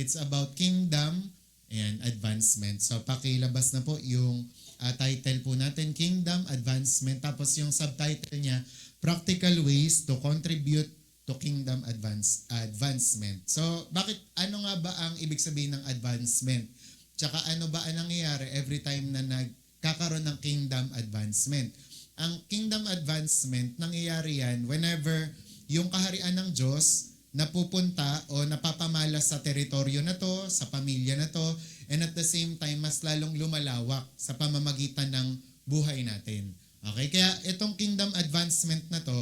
It's about kingdom and advancement. So pakilabas na po yung title po natin, Kingdom Advancement. Tapos yung subtitle niya, Practical Ways to Contribute to Kingdom Advancement. So bakit, ano nga ba ang ibig sabihin ng advancement? Tsaka ano ba ang nangyayari every time na nagkakaroon ng kingdom advancement? Ang kingdom advancement, nangyayari yan whenever yung kaharian ng Diyos napupunta o napapamalas sa teritoryo na to, sa pamilya na to, and at the same time, mas lalong lumalawak sa pamamagitan ng buhay natin. Okay? Kaya itong kingdom advancement na to,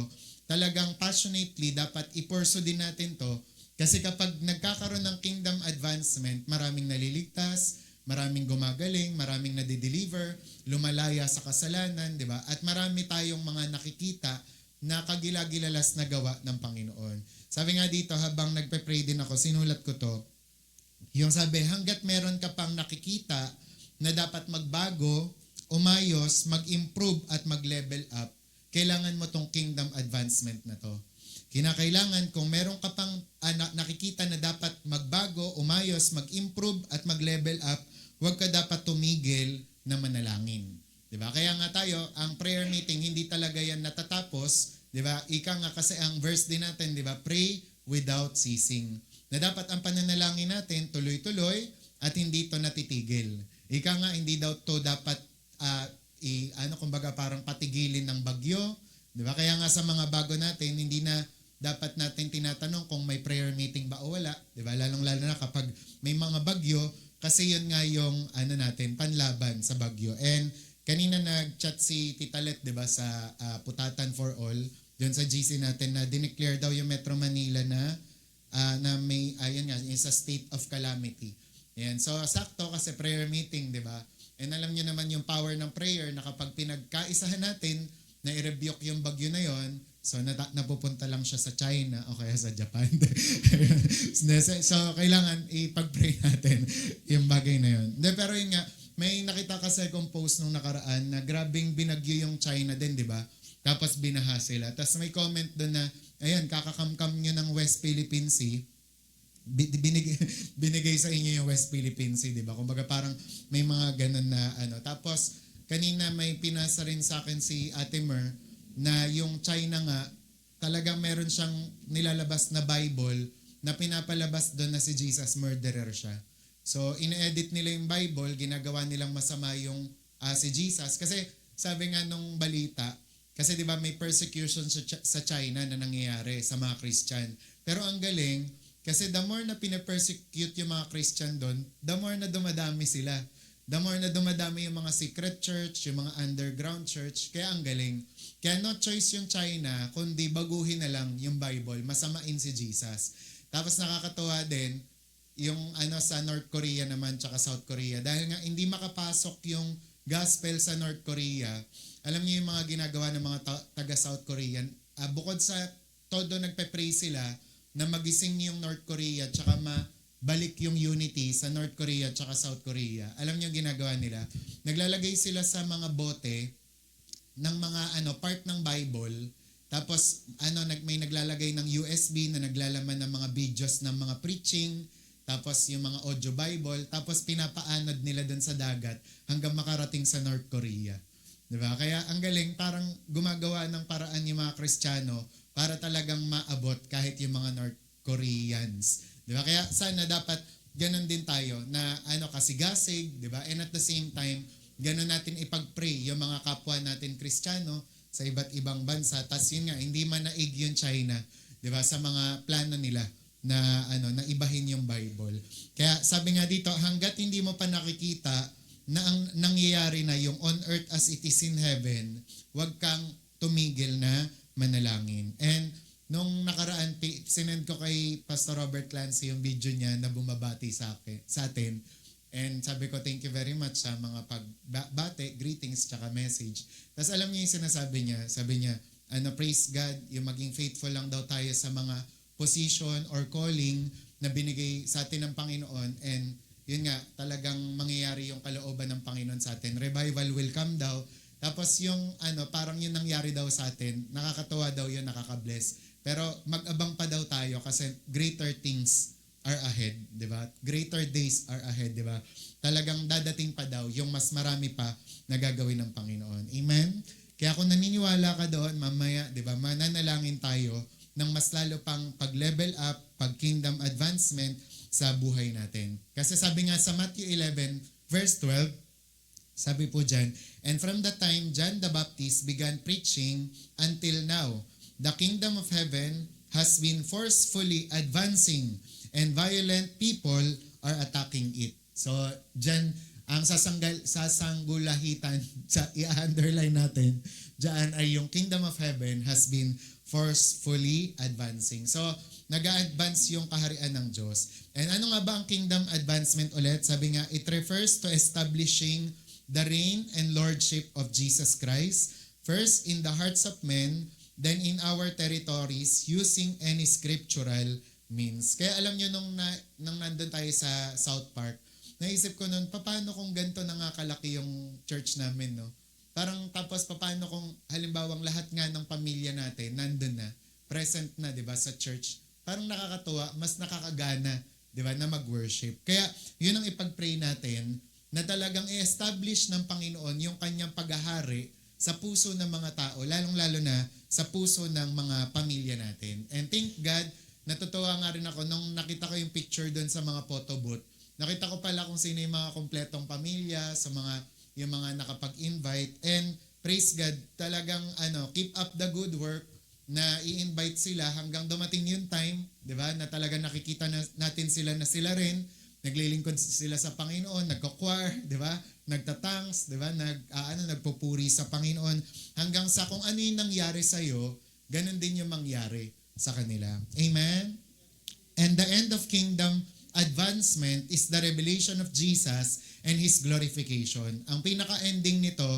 talagang passionately dapat i-pursue din natin to kasi kapag nagkakaroon ng kingdom advancement, maraming naliligtas, maraming gumagaling, maraming nadideliver, lumalaya sa kasalanan, di ba? At marami tayong mga nakikita na kagilagilalas na gawa ng Panginoon. Sabi nga dito, habang nagpe-pray din ako, sinulat ko to, yung sabi, hanggat meron ka pang nakikita na dapat magbago, umayos, mag-improve at mag-level up, kailangan mo tong kingdom advancement na to. Kinakailangan kung meron ka pang nakikita na dapat magbago, umayos, mag-improve at mag-level up, huwag ka dapat tumigil na manalangin. 'Di ba? Kaya nga tayo, ang prayer meeting hindi talaga yan natatapos, 'di ba? Ika nga kasi ang verse din natin, 'di ba? Pray without ceasing. Na dapat ang pananalangin natin tuloy-tuloy at hindi to natitigil. Ika nga hindi daw to dapat kumbaga parang patigilin ng bagyo, 'di ba? Kaya nga sa mga bago natin, hindi na dapat natin tinatanong kung may prayer meeting ba o wala, 'di ba? Lalong-lalo na kapag may mga bagyo, kasi yun nga yung natin panlaban sa bagyo. And kanina nag-chat si Tita Let, 'di ba, sa Putatan for All, doon sa GC natin na dineclare daw yung Metro Manila na may is a state of calamity. Ayan. So sakto kasi prayer meeting, 'di ba? And alam niyo naman yung power ng prayer na kapag pinagkaisahan natin na i-rebuke yung bagyo na yon, so napupunta lang siya sa China o kaya sa Japan. So kailangan ipag-pray natin yung bagay na yon. Pero yun nga, may nakita kasi akong post nung nakaraan na grabing binagyo yung China din, di ba? Tapos binaha sila. Tapos may comment doon na, ayan, kakakamkam nyo ng West Philippine Sea, binigay sa inyo yung West Philippine Sea, di ba? Kumbaga parang may mga ganun na Tapos kanina may pinasa rin sa akin si Ate Mer na yung China nga, talagang meron siyang nilalabas na Bible na pinapalabas doon na si Jesus murderer siya. So, ine-edit nila yung Bible, ginagawa nilang masama yung si Jesus. Kasi sabi nga nung balita, kasi di ba may persecution sa China na nangyayari sa mga Christian. Pero ang galing, kasi the more na pinapersecute yung mga Christian doon, the more na dumadami sila. The more na dumadami yung mga secret church, yung mga underground church, kaya ang galing. Kaya no choice yung China, kundi baguhin na lang yung Bible, masamain si Jesus. Tapos nakakatuwa din, yung sa North Korea naman, tsaka South Korea, dahil nga hindi makapasok yung gospel sa North Korea, alam niyo yung mga ginagawa ng mga taga South Korean, bukod sa todo nagpe-pray sila, na magising yung North Korea, tsaka balik yung unity sa North Korea at South Korea. Alam niyo ginagawa nila? Naglalagay sila sa mga bote ng mga part ng Bible. Tapos may naglalagay ng USB na naglalaman ng mga videos ng mga preaching, tapos yung mga audio Bible, tapos pinapaanod nila doon sa dagat hanggang makarating sa North Korea. 'Di ba? Kaya ang galing, parang gumagawa ng paraan yung mga Kristiyano para talagang maabot kahit yung mga North Koreans. Diba? Kaya sana dapat ganun din tayo na kasigasig, diba? And at the same time, ganun natin ipag-pray yung mga kapwa natin Kristiyano sa iba't ibang bansa. Tapos yun nga, hindi manaig yung China, diba? Sa mga plano nila na na ibahin yung Bible. Kaya sabi nga dito, hanggat hindi mo pa nakikita na ang nangyayari na yung on earth as it is in heaven, huwag kang tumigil na manalangin. And nung nakaraan, sinend ko kay Pastor Robert Clancy yung video niya na bumabati sa atin. And sabi ko, thank you very much sa mga pagbate, greetings, tsaka message. Tapos alam niyo yung sinasabi niya, sabi niya, praise God, yung maging faithful lang daw tayo sa mga position or calling na binigay sa atin ng Panginoon. And yun nga, talagang mangyayari yung kalooban ng Panginoon sa atin. Revival will come daw. Tapos yung parang yun nangyari daw sa atin, nakakatuwa daw yun, nakaka-bless. Pero mag-abang pa daw tayo kasi greater things are ahead, di ba? Greater days are ahead, di ba? Talagang dadating pa daw yung mas marami pa na gagawin ng Panginoon. Amen? Kaya kung naniniwala ka doon, mamaya, di ba, mananalangin tayo ng mas lalo pang pag-level up, pag-kingdom advancement sa buhay natin. Kasi sabi nga sa Matthew 11, verse 12, sabi po dyan, and from the time John the Baptist began preaching until now, the kingdom of heaven has been forcefully advancing and violent people are attacking it. So, dyan, ang sasanggulahitan, i-underline natin, dyan ay yung kingdom of heaven has been forcefully advancing. So, nag-a-advance yung kaharian ng Diyos. And ano nga ba ang kingdom advancement ulit? Sabi nga, it refers to establishing the reign and lordship of Jesus Christ, first in the hearts of men, then in our territories, using any scriptural means. Kaya alam nyo, nung nandun tayo sa South Park, naisip ko nun, paano kung ganito na nga kalaki yung church namin, no? Parang tapos paano kung halimbawang lahat nga ng pamilya natin nandun na, present na, di ba, sa church. Parang nakakatuwa, mas nakakagana, di ba, na mag-worship. Kaya yun ang ipag-pray natin, na talagang i-establish ng Panginoon yung kanyang paghahari sa puso ng mga tao, lalong-lalo na sa puso ng mga pamilya natin. And thank God, natutuwa nga rin ako nung nakita ko yung picture doon sa mga photo booth. Nakita ko pala kung sino yung mga kompletong pamilya, yung mga nakapag-invite. And praise God, talagang keep up the good work na i-invite sila hanggang dumating yung time, di ba, na talagang nakikita natin sila na sila rin, naglilingkod sila sa Panginoon, nagko-choir, di ba? Nagtatangs, di ba? Nagpupuri sa Panginoon hanggang sa kung ano yung nangyari sa iyo, ganun din yung mangyari sa kanila. Amen. And the end of kingdom advancement is the revelation of Jesus and His glorification. Ang pinaka-ending nito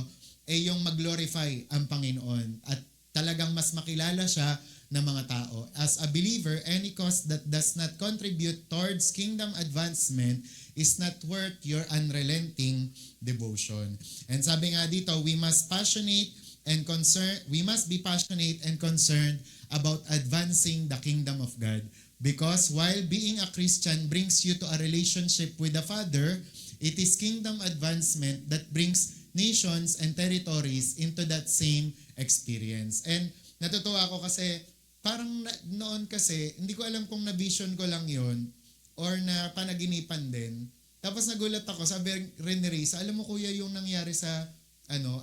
ay yung mag-glorify ang Panginoon at talagang mas makilala siya ng mga tao. As a believer, any cause that does not contribute towards kingdom advancement is not worth your unrelenting devotion. And sabi nga dito, we must be passionate and concerned about advancing the kingdom of God. Because while being a Christian brings you to a relationship with the Father, it is kingdom advancement that brings nations and territories into that same experience. And natutuwa ako kasi parang noon kasi, hindi ko alam kung na-vision ko lang yon or na panaginipan din. Tapos nagulat ako, sabi rin ni Risa, alam mo kuya yung nangyari sa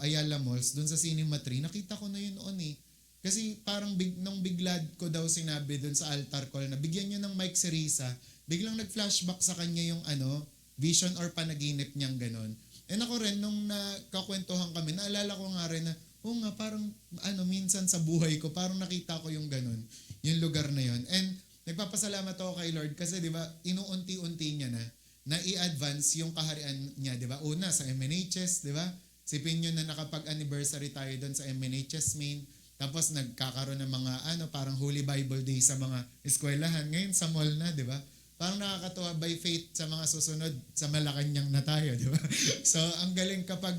Ayala Malls, doon sa Cinema 3, nakita ko na yun noon eh. Kasi parang nung bigla ko daw sinabi doon sa altar call na bigyan niyo ng mic si Risa, biglang nag-flashback sa kanya yung vision or panaginip niyang ganon. And ako rin, nung nakakwentuhan kami, naalala ko nga rin na, nga, parang minsan sa buhay ko, parang nakita ko yung ganun, yung lugar na yun. And nagpapasalamat ako kay Lord kasi, di ba, inuunti-unti niya na i-advance yung kaharian niya, di ba? Una, sa MNHS, di ba? Sipin nyo na nakapag-anniversary tayo doon sa MNHS main. Tapos nagkakaroon ng mga, parang Holy Bible Day sa mga eskwelahan. Ngayon sa mall na, di ba? Parang nakakatuwa by faith sa mga susunod, sa Malacanang na tayo, di ba? So, ang galing kapag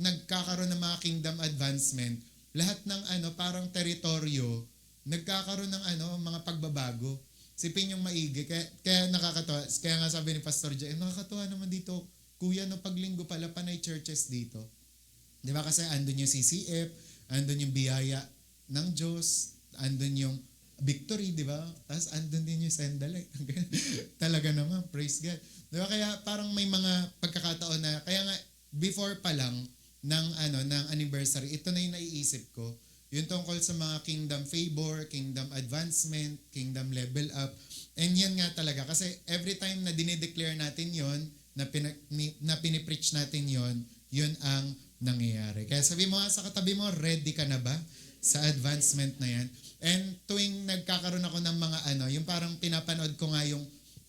nagkakaroon ng mga kingdom advancement, lahat ng parang teritoryo, nagkakaroon ng mga pagbabago. Sipin yung maigi. Kaya nakakatawa. Kaya nga sabi ni Pastor Jay, nakakatawa naman dito, kuya, no, paglinggo pala, panay churches dito. Di ba kasi andun yung CCF, andun yung biyaya ng Diyos, andun yung victory, di ba? Tapos andun din yung sandalay. Talaga naman, praise God. Di ba? Kaya parang may mga pagkakataon na, kaya nga, before pa lang ng anniversary, ito na yung naiisip ko. Yung tungkol sa mga kingdom favor, kingdom advancement, kingdom level up. And yan nga talaga. Kasi every time na dinideclare natin yon, na pinipreach natin yon, yun ang nangyayari. Kaya sabi mo sa katabi mo, ready ka na ba sa advancement na yan? And tuwing nagkakaroon ako ng mga yung parang pinapanood ko nga yung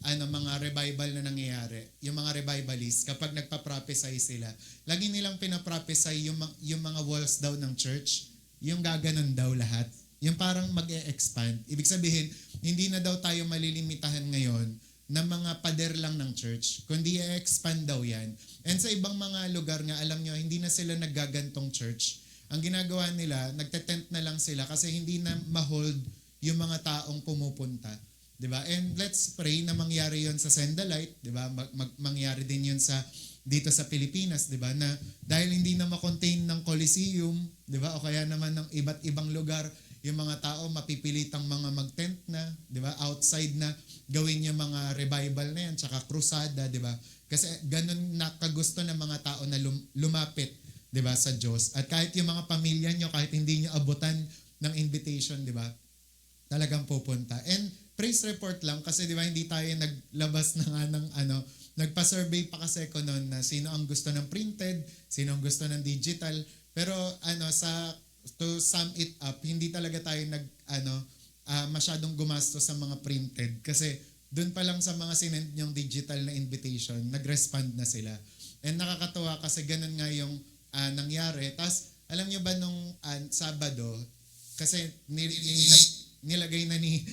mga revival na nangyayari, yung mga revivalists, kapag nagpa-prophesy sila, lagi nilang pinaprophesy yung mga walls daw ng church, yung gaganon daw lahat, yung parang mag-e-expand. Ibig sabihin, hindi na daw tayo malilimitahan ngayon ng mga pader lang ng church, kundi i-expand daw yan. And sa ibang mga lugar nga, alam nyo, hindi na sila naggagantong church. Ang ginagawa nila, nagte-tent na lang sila kasi hindi na ma-hold yung mga taong pumupunta. 'di ba? And let's pray na mangyari 'yon sa Sendalite, 'di ba? Mangyari din 'yon sa dito sa Pilipinas, 'di ba? Na dahil hindi na ma-contain ng Coliseum, 'di ba? O kaya naman ng iba't ibang lugar, yung mga tao mapipilitang mga mag-tent na, 'di ba? Outside na gawin yung mga revival na yan, tsaka krusada, 'di ba? Kasi ganun nakagusto ng mga tao na lumapit, 'di ba, sa Diyos. At kahit yung mga pamilya nyo, kahit hindi nyo abutan ng invitation, 'di ba? Talagang pupunta. And praise report lang kasi 'di ba hindi tayo naglabas na nga ng nagpa-survey pa kasi ko noon na sino ang gusto ng printed, sino ang gusto ng digital. Pero to sum it up, hindi talaga tayo masyadong gumastos sa mga printed kasi doon pa lang sa mga sinend yung digital na invitation, nag-respond na sila. And nakakatuwa kasi ganun nga yung nangyari. Tapos, alam nyo ba nung Sabado, kasi nilagay na ni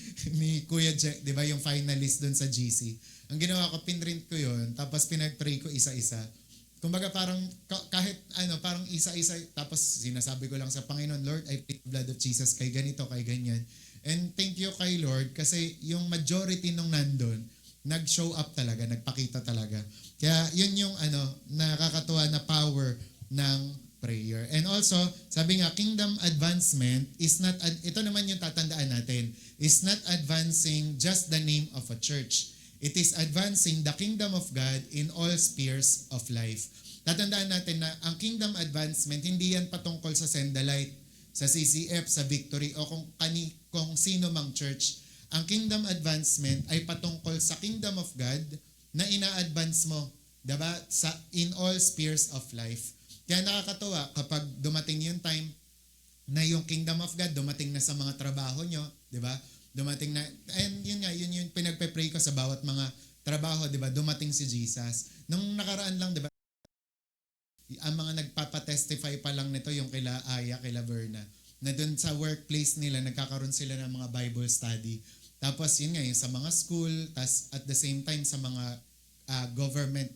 Kuya Jack, di ba, yung finalist doon sa GC. Ang ginawa ko, pinrint ko yun, tapos pinag-pray ko isa-isa. Kumbaga parang kahit parang isa-isa, tapos sinasabi ko lang sa Panginoon, Lord, I plead the blood of Jesus kay ganito, kay ganyan. And thank you kay Lord kasi yung majority nung nandun, nag-show up talaga, nagpakita talaga. Kaya yun yung nakakatuwa na power ng prayer. And also, sabi nga, kingdom advancement is not, ito naman yung tatandaan natin, is not advancing just the name of a church. It is advancing the kingdom of God in all spheres of life. Tatandaan natin na ang kingdom advancement, hindi yan patungkol sa Sendalite, sa CCF, sa Victory, o kung sino mang church. Ang kingdom advancement ay patungkol sa kingdom of God na ina-advance mo, diba? In all spheres of life. Kaya nakakatuwa kapag dumating yung time na yung kingdom of God dumating na sa mga trabaho nyo, diba? Dumating na, and yun yung pinagpe-pray ko sa bawat mga trabaho, diba? Dumating si Jesus. Nung nakaraan lang, diba? Ang mga nagpapatestify pa lang nito yung kila Aya, kila Verna, na dun sa workplace nila, nagkakaroon sila ng mga Bible study. Tapos yun nga, yung sa mga school, tas at the same time sa mga government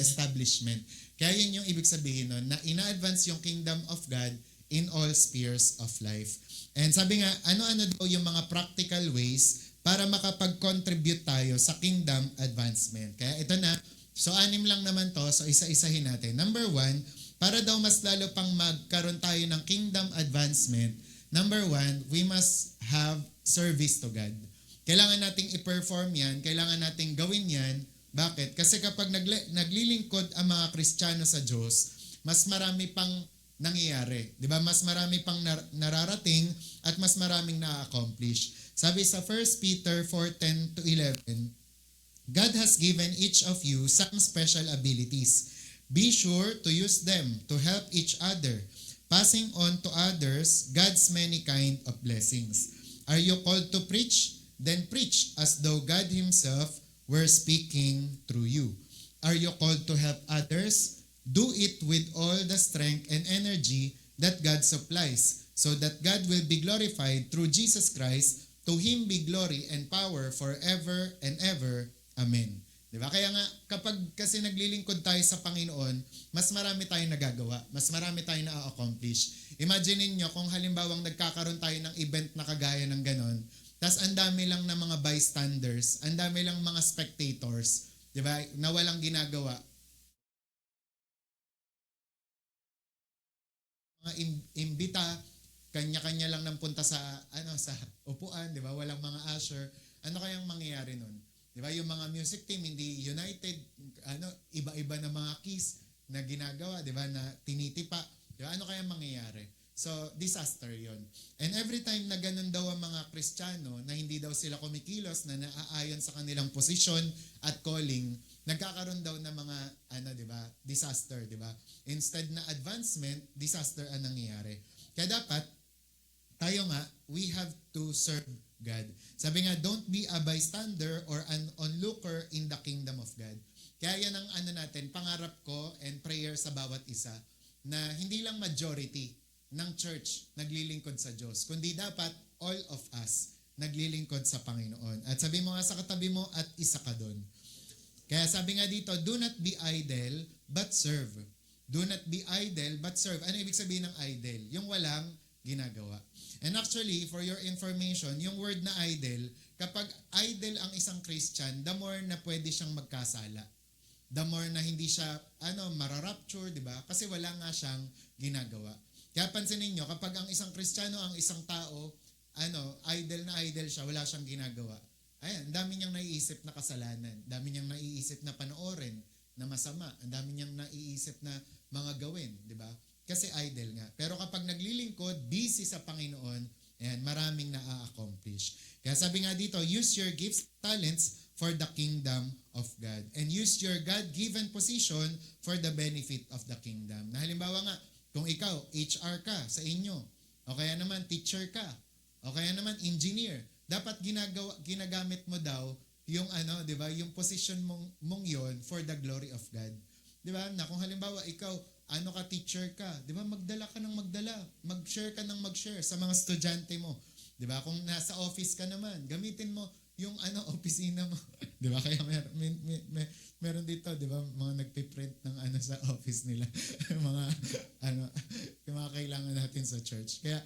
establishment. Kaya yun yung ibig sabihin nun, na ina-advance yung kingdom of God in all spheres of life. And sabi nga, ano-ano daw yung mga practical ways para makapag-contribute tayo sa kingdom advancement. Kaya ito na, so 6 lang naman to, so isa-isahin natin. Number 1, para daw mas lalo pang magkaroon tayo ng kingdom advancement, number 1, we must have service to God. Kailangan nating i-perform yan, kailangan nating gawin yan. Bakit? Kasi kapag naglilingkod ang mga Kristiyano sa Diyos, mas marami pang nangyayari. Di ba? Mas marami pang nararating at mas maraming na-accomplish. Sabi sa 1 Peter 4:10-11, God has given each of you some special abilities. Be sure to use them to help each other, passing on to others God's many kind of blessings. Are you called to preach? Then preach as though God Himself were speaking through you. Are you called to help others? Do it with all the strength and energy that God supplies, so that God will be glorified through Jesus Christ. To Him be glory and power forever and ever. Amen. Diba? Kaya nga, kapag kasi naglilingkod tayo sa Panginoon, mas marami tayong nagagawa, mas marami tayong na-accomplish. Imagine niyo kung halimbawang nagkakaroon tayo ng event na kagaya ng ganon, tas ang dami lang ng mga bystanders, ang dami lang mga spectators, diba? Na walang ginagawa. Mga imbita, kanya-kanya lang nang punta sa upuan, di ba? Walang mga usher. Ano kayang mangyayari nun? Di ba? Yung mga music team hindi united, iba-iba na mga keys na ginagawa, di ba? Na tinitipa. Di ba? Ano kayang mangyayari? So, disaster yon. And every time na ganun daw ang mga Kristiyano, na hindi daw sila kumikilos, na naaayon sa kanilang posisyon at calling, nagkakaroon daw ng mga, di ba, disaster, di ba? Instead na advancement, disaster ang nangyayari. Kaya dapat, tayo nga, we have to serve God. Sabi nga, don't be a bystander or an onlooker in the kingdom of God. Kaya yan ang natin, pangarap ko and prayer sa bawat isa, na hindi lang majority ng church naglilingkod sa Diyos, kundi dapat all of us naglilingkod sa Panginoon. At sabi mo nga sa katabi mo, at isa ka doon. Kaya sabi nga dito, do not be idle, but serve. Do not be idle, but serve. Ano ibig sabihin ng idle? Yung walang ginagawa. And actually, for your information, yung word na idle, kapag idle ang isang Christian, the more na pwede siyang magkasala. The more na hindi siya mararapture, di ba? Kasi wala nga siyang ginagawa. Kaya pansinin niyo, kapag ang isang Kristiyano, ang isang tao, idle siya, wala siyang ginagawa. Ayan, ang dami niyang naiisip na kasalanan, ang dami niyang naiisip na panoorin na masama, ang dami niyang naiisip na mga gawin, di ba? Kasi idle nga. Pero kapag naglilingkod, busy sa Panginoon, ayan, maraming na-accomplish. Kaya sabi nga dito, use your gifts, talents for the kingdom of God. And use your God-given position for the benefit of the kingdom. Na halimbawa nga, kung ikaw, HR ka sa inyo, o kaya naman teacher ka, o kaya naman engineer, dapat ginagamit mo daw yung di ba, yung position mong yon for the glory of God. Di ba? Na kung halimbawa ikaw, teacher ka, di ba, magdala ka ng magdala, mag-share ka ng mag-share sa mga estudyante mo. Di ba? Kung nasa office ka naman, gamitin mo yung opisina mo. Di ba? Kaya meron dito, di ba, mga nagpiprint ng sa office nila. mga yung mga kailangan natin sa church. Kaya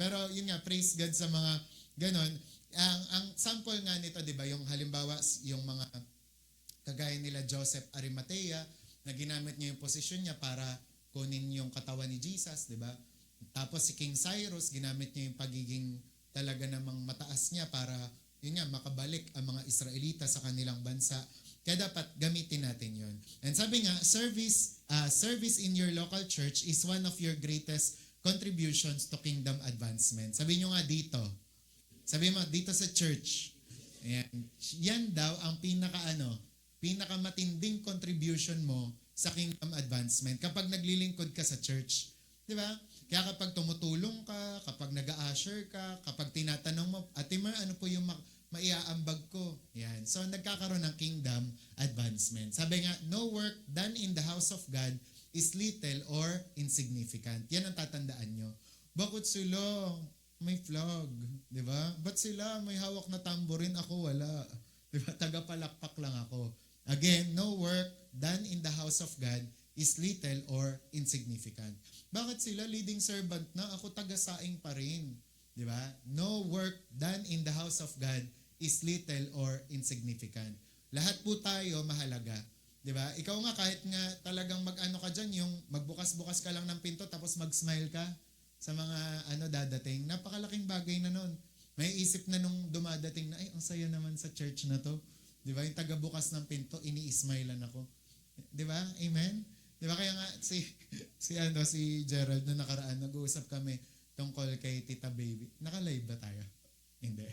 pero yun nga, praise God sa mga ganon. Ang sample nga nito, di ba, yung halimbawa yung mga kagaya nila Joseph Arimathea, na ginamit niya yung posisyon niya para kunin yung katawan ni Jesus, di ba? Tapos si King Cyrus, ginamit niya yung pagiging talaga namang mataas niya para yun nga, makabalik ang mga Israelita sa kanilang bansa. Kaya dapat gamitin natin yun. And sabi nga, service in your local church is one of your greatest contributions to kingdom advancement. Sabi nyo nga dito. Sabi mo, dito sa church. Ayan. Yan daw ang pinakamatinding contribution mo sa kingdom advancement kapag naglilingkod ka sa church. Di ba? Kaya kapag tumutulong ka, kapag nag-a-usher ka, kapag tinatanong mo, Ate Mar, ano po yung maiaambag ko? Yan. So, nagkakaroon ng kingdom advancement. Sabi nga, no work done in the house of God is little or insignificant. Yan ang tatandaan nyo. Bakit sila may flag? Di ba? Ba't sila may hawak na tamborin? Ako wala. Di ba? Tagapalakpak lang ako. Again, no work done in the house of God is little or insignificant. Bakit sila leading servant na? Ako taga-saing pa rin. Di ba? No work done in the house of God is little or insignificant. Lahat po tayo mahalaga. Di ba? Ikaw nga kahit nga talagang ka dyan, yung magbukas-bukas ka lang ng pinto tapos mag-smile ka sa mga dadating. Napakalaking bagay na nun. May isip na nung dumadating na, ay, ang saya naman sa church na to. Di ba? Yung taga-bukas ng pinto, ini-smilean ako. Di ba? Amen? Di ba? Kaya nga si Gerald na nakaraan, nag-uusap kami tungkol kay Tita Baby. Naka-live ba tayo? Hindi.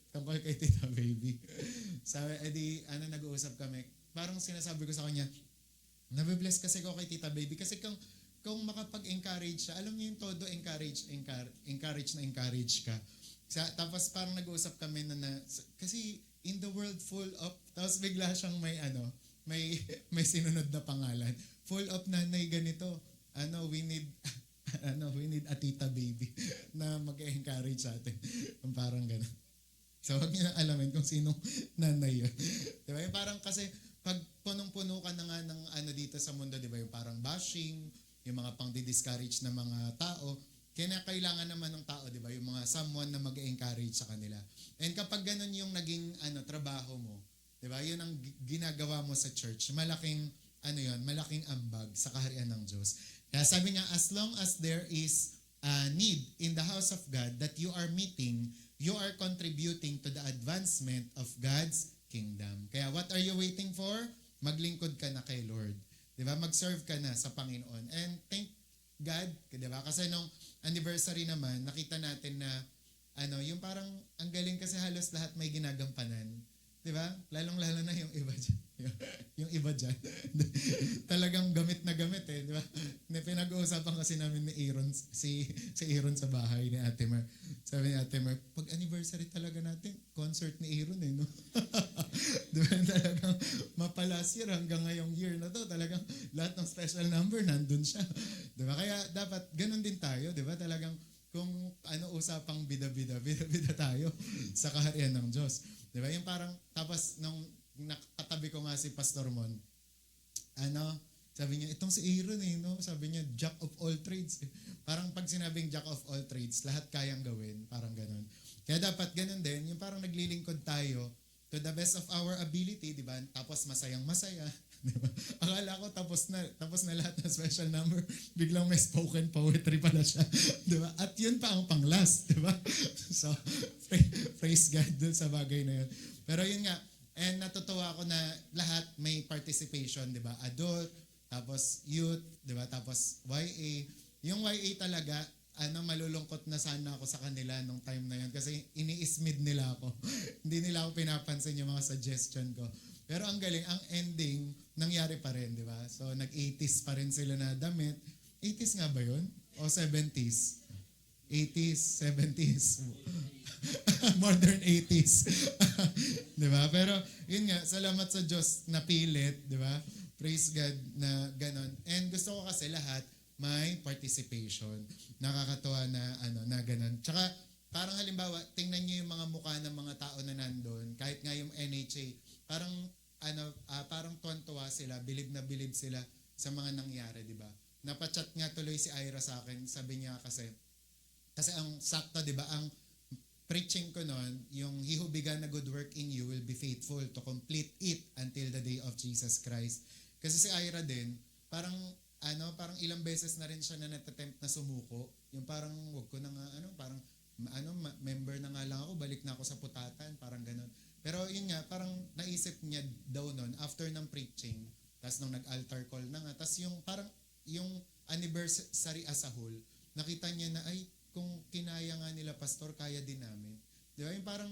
Tungkol kay Tita Baby. Sabi, nag-uusap kami. Parang sinasabi ko sa kanya, nabibless kasi ko kay Tita Baby kasi kung makapag-encourage siya, alam niyo yung todo encourage ka. Tapos parang nag-uusap kami kasi in the world full of, tapos bigla siyang may sinunod na pangalan. Full of nanay ganito. We need a Tita Baby na mag-encourage sa atin. Parang gano'n. So, huwag niyo na alamin kung sinong nanay yun. Diba? Yung parang kasi, pag punong-puno ka na nga ng dito sa mundo, diba? Yung parang bashing, yung mga pang-discourage na mga tao, kailangan naman ng tao, diba? Yung mga someone na mag-encourage sa kanila. And kapag ganun yung naging trabaho mo, diba? Yun ang ginagawa mo sa church. Malaking malaking ambag sa kaharian ng Diyos. Kaya sabi nga, as long as there is a need in the house of God that you are meeting, you are contributing to the advancement of God's kingdom. Kaya what are you waiting for? Maglingkod ka na kay Lord. Diba? Mag-serve ka na sa Panginoon. And thank God, diba? Kasi nung anniversary naman, nakita natin na yung parang ang galing kasi halos lahat may ginagampanan. Diba? Lalong-lalo na yung iba dyan. Yung iba dyan. Talagang gamit na gamit eh. Diba? Pinag-uusapan kasi namin ni Aaron, si Aaron sa bahay ni Ate Mar. Sabi ni Ate Mar, pag anniversary talaga natin, concert ni Aaron eh. No? Diba? Talagang mapalas year hanggang ngayong year na to. Talagang lahat ng special number nandun siya. Diba? Kaya dapat ganun din tayo. Diba? Talagang kung usapang bida-bida tayo sa kaharian ng Diyos. Diba? Yung parang, tapos nung nakatabi ko nga si Pastor Mon, Sabi niya, itong si Aaron no? Sabi niya, jack of all trades. Parang pag sinabing jack of all trades, lahat kayang gawin. Parang ganun. Kaya dapat ganun din, yung parang naglilingkod tayo to the best of our ability, di ba? Tapos masayang masaya. Di ba? Akala ko tapos na lahat ng special number. Biglang may spoken poetry pala siya. Di ba? At yun pa ang pang-last, di ba? So, praise God dun sa bagay na yun. Pero yun nga, and natutuwa ako na lahat may participation, di ba? Adult, tapos youth, di ba? Tapos YA. Yung YA talaga, malulungkot na sana ako sa kanila nung time na yun kasi ini-ismid nila ako. Hindi nila ako pinapansin yung mga suggestion ko. Pero ang galing, ang ending, nangyari pa rin, di ba? So, nag-80s pa rin sila na damit. 80s nga ba yun? O 70s? 80s, 70s. Modern 80s. Di ba? Pero, yun nga, salamat sa Diyos na pilit, di ba? Praise God na ganon. And gusto ko kasi lahat may participation. Nakakatuwa na na ganon. Tsaka, parang halimbawa, tingnan niyo yung mga mukha ng mga tao na nandun, kahit nga yung NHA, parang parang tuwan-tuwa sila, bilib na bilib sila sa mga nangyari, di ba? Napachat nga tuloy si Ira sa akin, sabi niya kasi ang sakto, di ba, ang preaching ko noon, yung he who began a good work in you will be faithful to complete it until the day of Jesus Christ. Kasi si Ira din, parang ilang beses na rin siya na natattempt na sumuko. Yung parang wag ko na nga, parang member na nga lang ako, balik na ako sa putatan, parang ganun. Pero yun nga, parang naisip niya daw nun, after ng preaching, tapos nung nag-altar call na nga, tapos yung parang, yung anniversary as a whole, nakita niya na, ay, kung kinaya nga nila, pastor, kaya din namin. Di ba? Yung parang,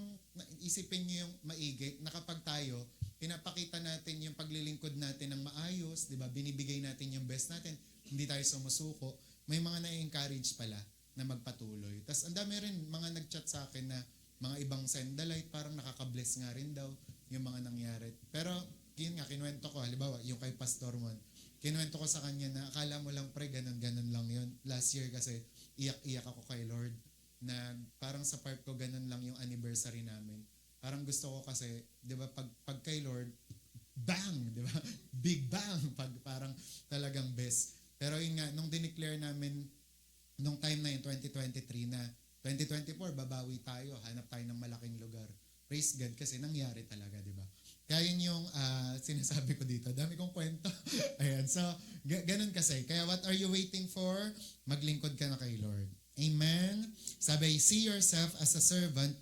isipin niyo yung maigi, na kapag tayo, pinapakita natin yung paglilingkod natin ng maayos, di ba? Binibigay natin yung best natin, hindi tayo sumusuko, may mga na-encourage pala na magpatuloy. Tapos ang dami rin mga nag-chat sa akin na mga ibang sendalite, parang nakaka-bless nga rin daw yung mga nangyari. Pero, yun nga, kinuwento ko, halimbawa, yung kay Pastor Mon, kinuwento ko sa kanya na akala mo lang, pre, ganun lang yun. Last year kasi, iyak-iyak ako kay Lord, na parang sa part ko, ganun lang yung anniversary namin. Parang gusto ko kasi, di ba, pag kay Lord, bang, di ba? Big bang, pag parang talagang best. Pero yun nga, nung dineclare namin, nung time na yun, 2023 na, 2024, babawi tayo, hanap tayo ng malaking lugar. Praise God kasi nangyari talaga, di ba? Kaya yun yung sinasabi ko dito. Dami kong kwento. Ayan, so, ganun kasi. Kaya what are you waiting for? Maglingkod ka na kay Lord. Amen? Sabi, see yourself as a servant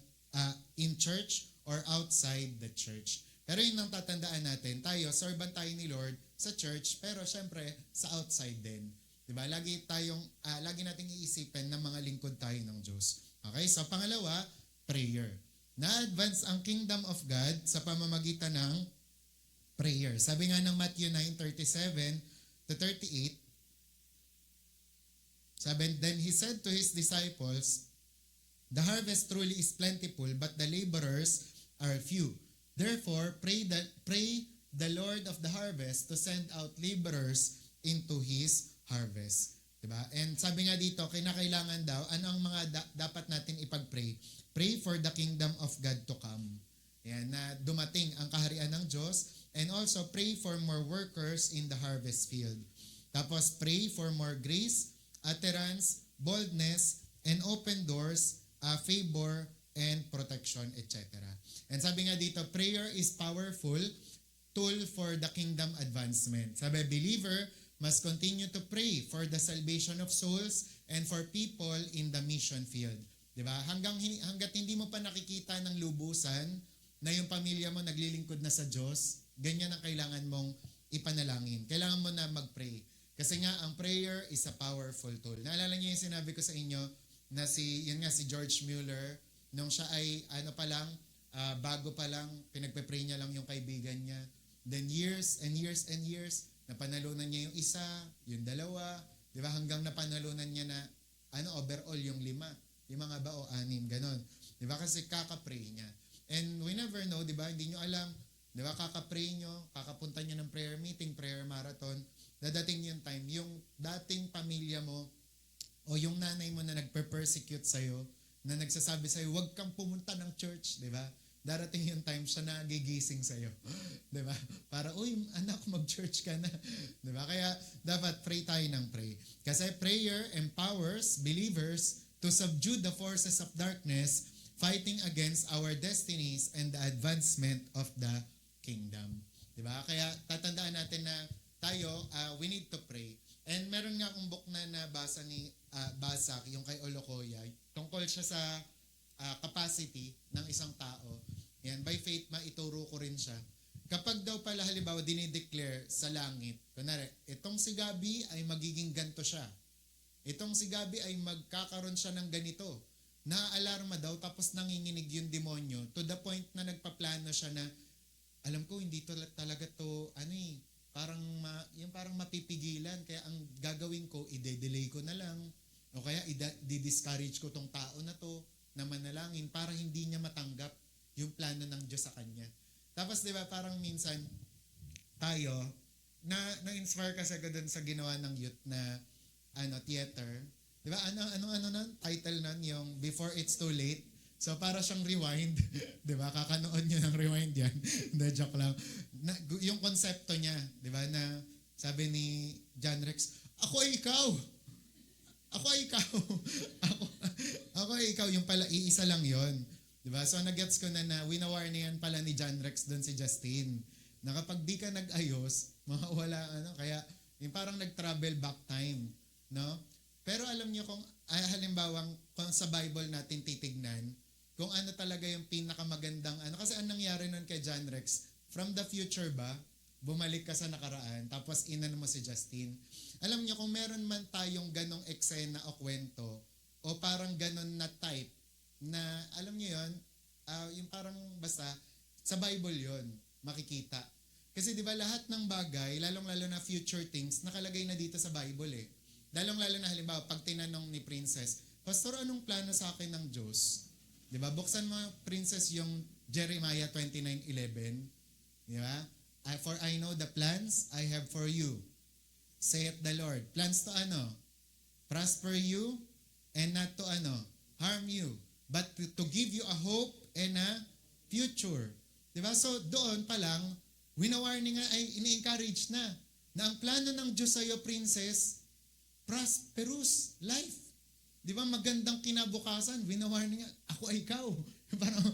in church or outside the church. Pero yun ang tatandaan natin. Tayo, servant tayo ni Lord sa church, pero syempre, sa outside din. Diba? Lagi nating iisipin na mga lingkod tayo ng Diyos. Okay? So, pangalawa, prayer. Na-advance ang kingdom of God sa pamamagitan ng prayer. Sabi nga ng Matthew 9:37 to 38, sabi, then he said to his disciples, the harvest truly is plentiful, but the laborers are few. Therefore, pray the Lord of the harvest to send out laborers into his harvest. Diba? And sabi nga dito, kinakailangan daw, ano ang mga dapat natin ipag-pray? Pray for the kingdom of God to come. Yan, na dumating ang kaharian ng Diyos. And also, pray for more workers in the harvest field. Tapos, pray for more grace, utterance, boldness, and open doors, favor, and protection, etc. And sabi nga dito, prayer is powerful tool for the kingdom advancement. Sabi, believer must continue to pray for the salvation of souls and for people in the mission field. Diba? Hanggat hindi mo pa nakikita ng lubusan na yung pamilya mo naglilingkod na sa Diyos, ganyan ang kailangan mong ipanalangin. Kailangan mo na mag-pray. Kasi nga, ang prayer is a powerful tool. Naalala niyo yung sinabi ko sa inyo na si George Mueller, nung siya ay bago pa lang, pinagpe-pray niya lang yung kaibigan niya. Then years and years and years, napanalunan niya yung isa, yung dalawa, di ba? Hanggang napanalunan niya na overall yung 5 nga ba o 6, ganon. Di ba? Kasi kaka-pray niya. And we never know, di ba? Hindi nyo alam, di ba? Kaka-pray nyo, kakapunta nyo ng prayer meeting, prayer marathon, dadating yung time, yung dating pamilya mo o yung nanay mo na nagpe-persecute sa'yo, na nagsasabi sa'yo, huwag kang pumunta ng church, di ba? darating yung time siya na gigising sa'yo. Di ba? Para, uy, anak, mag-church ka na. Di ba? Kaya dapat pray tayo ng pray. Kasi prayer empowers believers to subdue the forces of darkness, fighting against our destinies and the advancement of the kingdom. Di ba? Kaya tatandaan natin na tayo, we need to pray. And meron nga akong book na nabasa ni Basak, yung kay Olokoya, tungkol siya sa capacity ng isang tao. Yan, by faith, maituro ko rin siya. Kapag daw pala halimbawa dinideclare sa langit, kunwari, itong si Gabi ay magiging ganto siya. Itong si Gabi ay magkakaroon siya ng ganito. Naaalarma daw, tapos nanginginig yung demonyo to the point na nagpaplano siya na, alam ko, hindi to talaga to, yung parang mapipigilan. Kaya ang gagawin ko, ide-delay ko na lang. O kaya, i-discourage ko tong tao na to, na manalangin, para hindi niya matanggap yung plano ng Diyos sa kanya. Tapos, di ba, parang minsan, tayo, na-inspire kasi ako dun sa ginawa ng youth na, theater. Di ba, title nun, yung Before It's Too Late. So, para siyang rewind. Di ba, kakanood nyo ng rewind yan. Hindi, joke lang. Yung konsepto niya, di ba, na sabi ni John Rex, ako ay ikaw! Ako ay ikaw! ako ay ikaw, yung pala, iisa lang yon. Diba? So, nag-gets ko na winawarningan pala ni John Rex doon si Justin. Na kapag di ka nag-ayos, mawala, kaya yung parang nag-travel back time. No? Pero alam niyo kung, halimbawa, kung sa Bible natin titignan, kung ano talaga yung pinakamagandang, kasi anong nangyari nun kay John Rex, from the future ba, bumalik ka sa nakaraan, tapos inano mo si Justin. Alam niyo kung meron man tayong ganong eksena o kwento, o parang ganon na type, na alam niyo yon, yung parang basta sa Bible yon makikita. Kasi 'di ba lahat ng bagay, lalong-lalo na future things, nakalagay na dito sa Bible eh. Lalong-lalo na halimbawa pag tinanong ni Princess, Pastor, anong plano sa akin ng Diyos? 'Di ba? Buksan mo, Princess, yung Jeremiah 29:11. 'Di ba? For I know the plans I have for you, saith the Lord. Plans to prosper you and not to harm you, but to give you a hope and a future. Diba? So doon pa lang, winawarning nga, ay ini-encourage na ang plano ng Diyos sa'yo, Princess, prosperous life. Diba? Magandang kinabukasan. Winawarning nga, ako ay ikaw. Parang,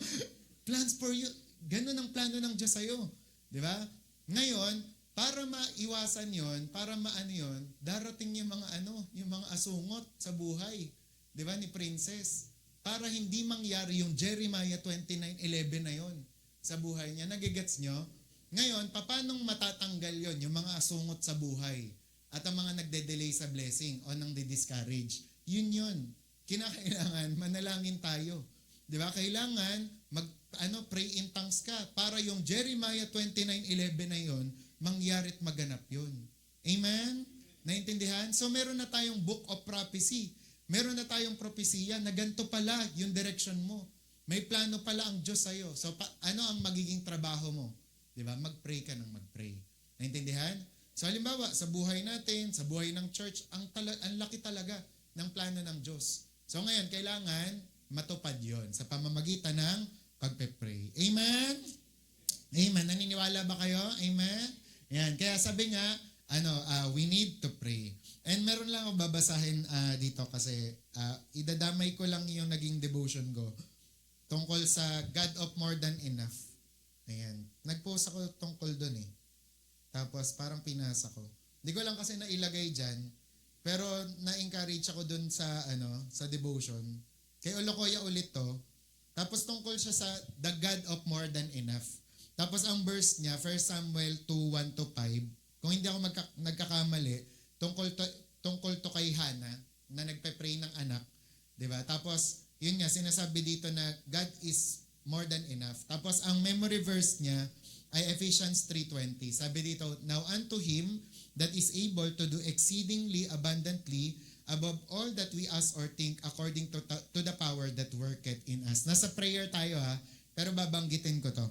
plans for you. Ganun ang plano ng Diyos sa'yo. Diba? Ngayon, para maiwasan yon, para yon, darating yung mga asungot sa buhay. Diba? Ni Princess. Para hindi mangyari yung Jeremiah 29:11 na yon sa buhay niya. Nagigets nyo? Ngayon, paano matatanggal yon, yung mga asungot sa buhay at ang mga nagde-delay sa blessing o nang di-discourage? Yun. Kinakailangan, manalangin tayo. Di ba? Kailangan pray in tongues ka para yung Jeremiah 29:11 na yon, mangyari at maganap yun. Amen? Naintindihan? So meron na tayong book of prophecy. Meron na tayong propesya na ganito pala yung direction mo. May plano pala ang Diyos sa'yo. So, ano ang magiging trabaho mo? Diba? Mag-pray ka ng mag-pray. Naintindihan? So, halimbawa, sa buhay natin, sa buhay ng church, ang laki talaga ng plano ng Diyos. So, ngayon, kailangan matupad yon sa pamamagitan ng pagpe-pray. Amen? Amen. Naniniwala ba kayo? Amen? Yan. Kaya sabi nga, we need to pray. And meron lang ako babasahin dito kasi idadamay ko lang yung naging devotion ko tungkol sa God of More Than Enough. Ayan. Nag-post ako tungkol dun eh. Tapos parang pinasa ko. Hindi ko lang kasi nailagay dyan. Pero na-encourage ako dun sa devotion. Kay Olokoya ulit to. Tapos tungkol siya sa the God of More Than Enough. Tapos ang verse niya, 1 Samuel 2:1-5. Kung hindi ako nagkakamali, tungkol to kay Hannah na nagpe-pray ng anak, 'di ba? Tapos yun nga sinasabi dito na God is more than enough. Tapos ang memory verse niya ay Ephesians 3:20. Sabi dito, now unto him that is able to do exceedingly abundantly above all that we ask or think according to the power that worketh in us. Nasa prayer tayo pero babanggitin ko to.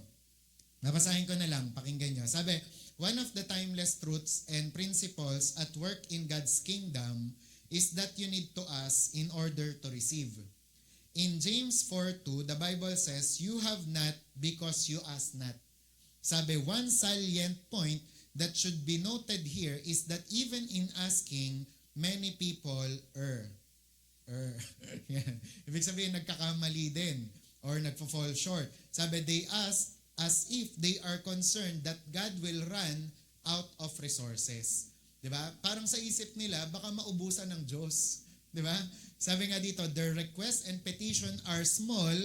Nabasahin ko na lang, pakinggan nyo. Sabi, one of the timeless truths and principles at work in God's kingdom is that you need to ask in order to receive. in James 4:2, the Bible says, "You have not because you ask not." Sabi, one salient point that should be noted here is that even in asking, many people err. Yan. Ibig sabihin, nagkakamali din or nagpo-fall short. Sabi, they ask as if they are concerned that God will run out of resources. Diba? Parang sa isip nila, baka maubusan ng Diyos. Diba? Sabi nga dito, their request and petition are small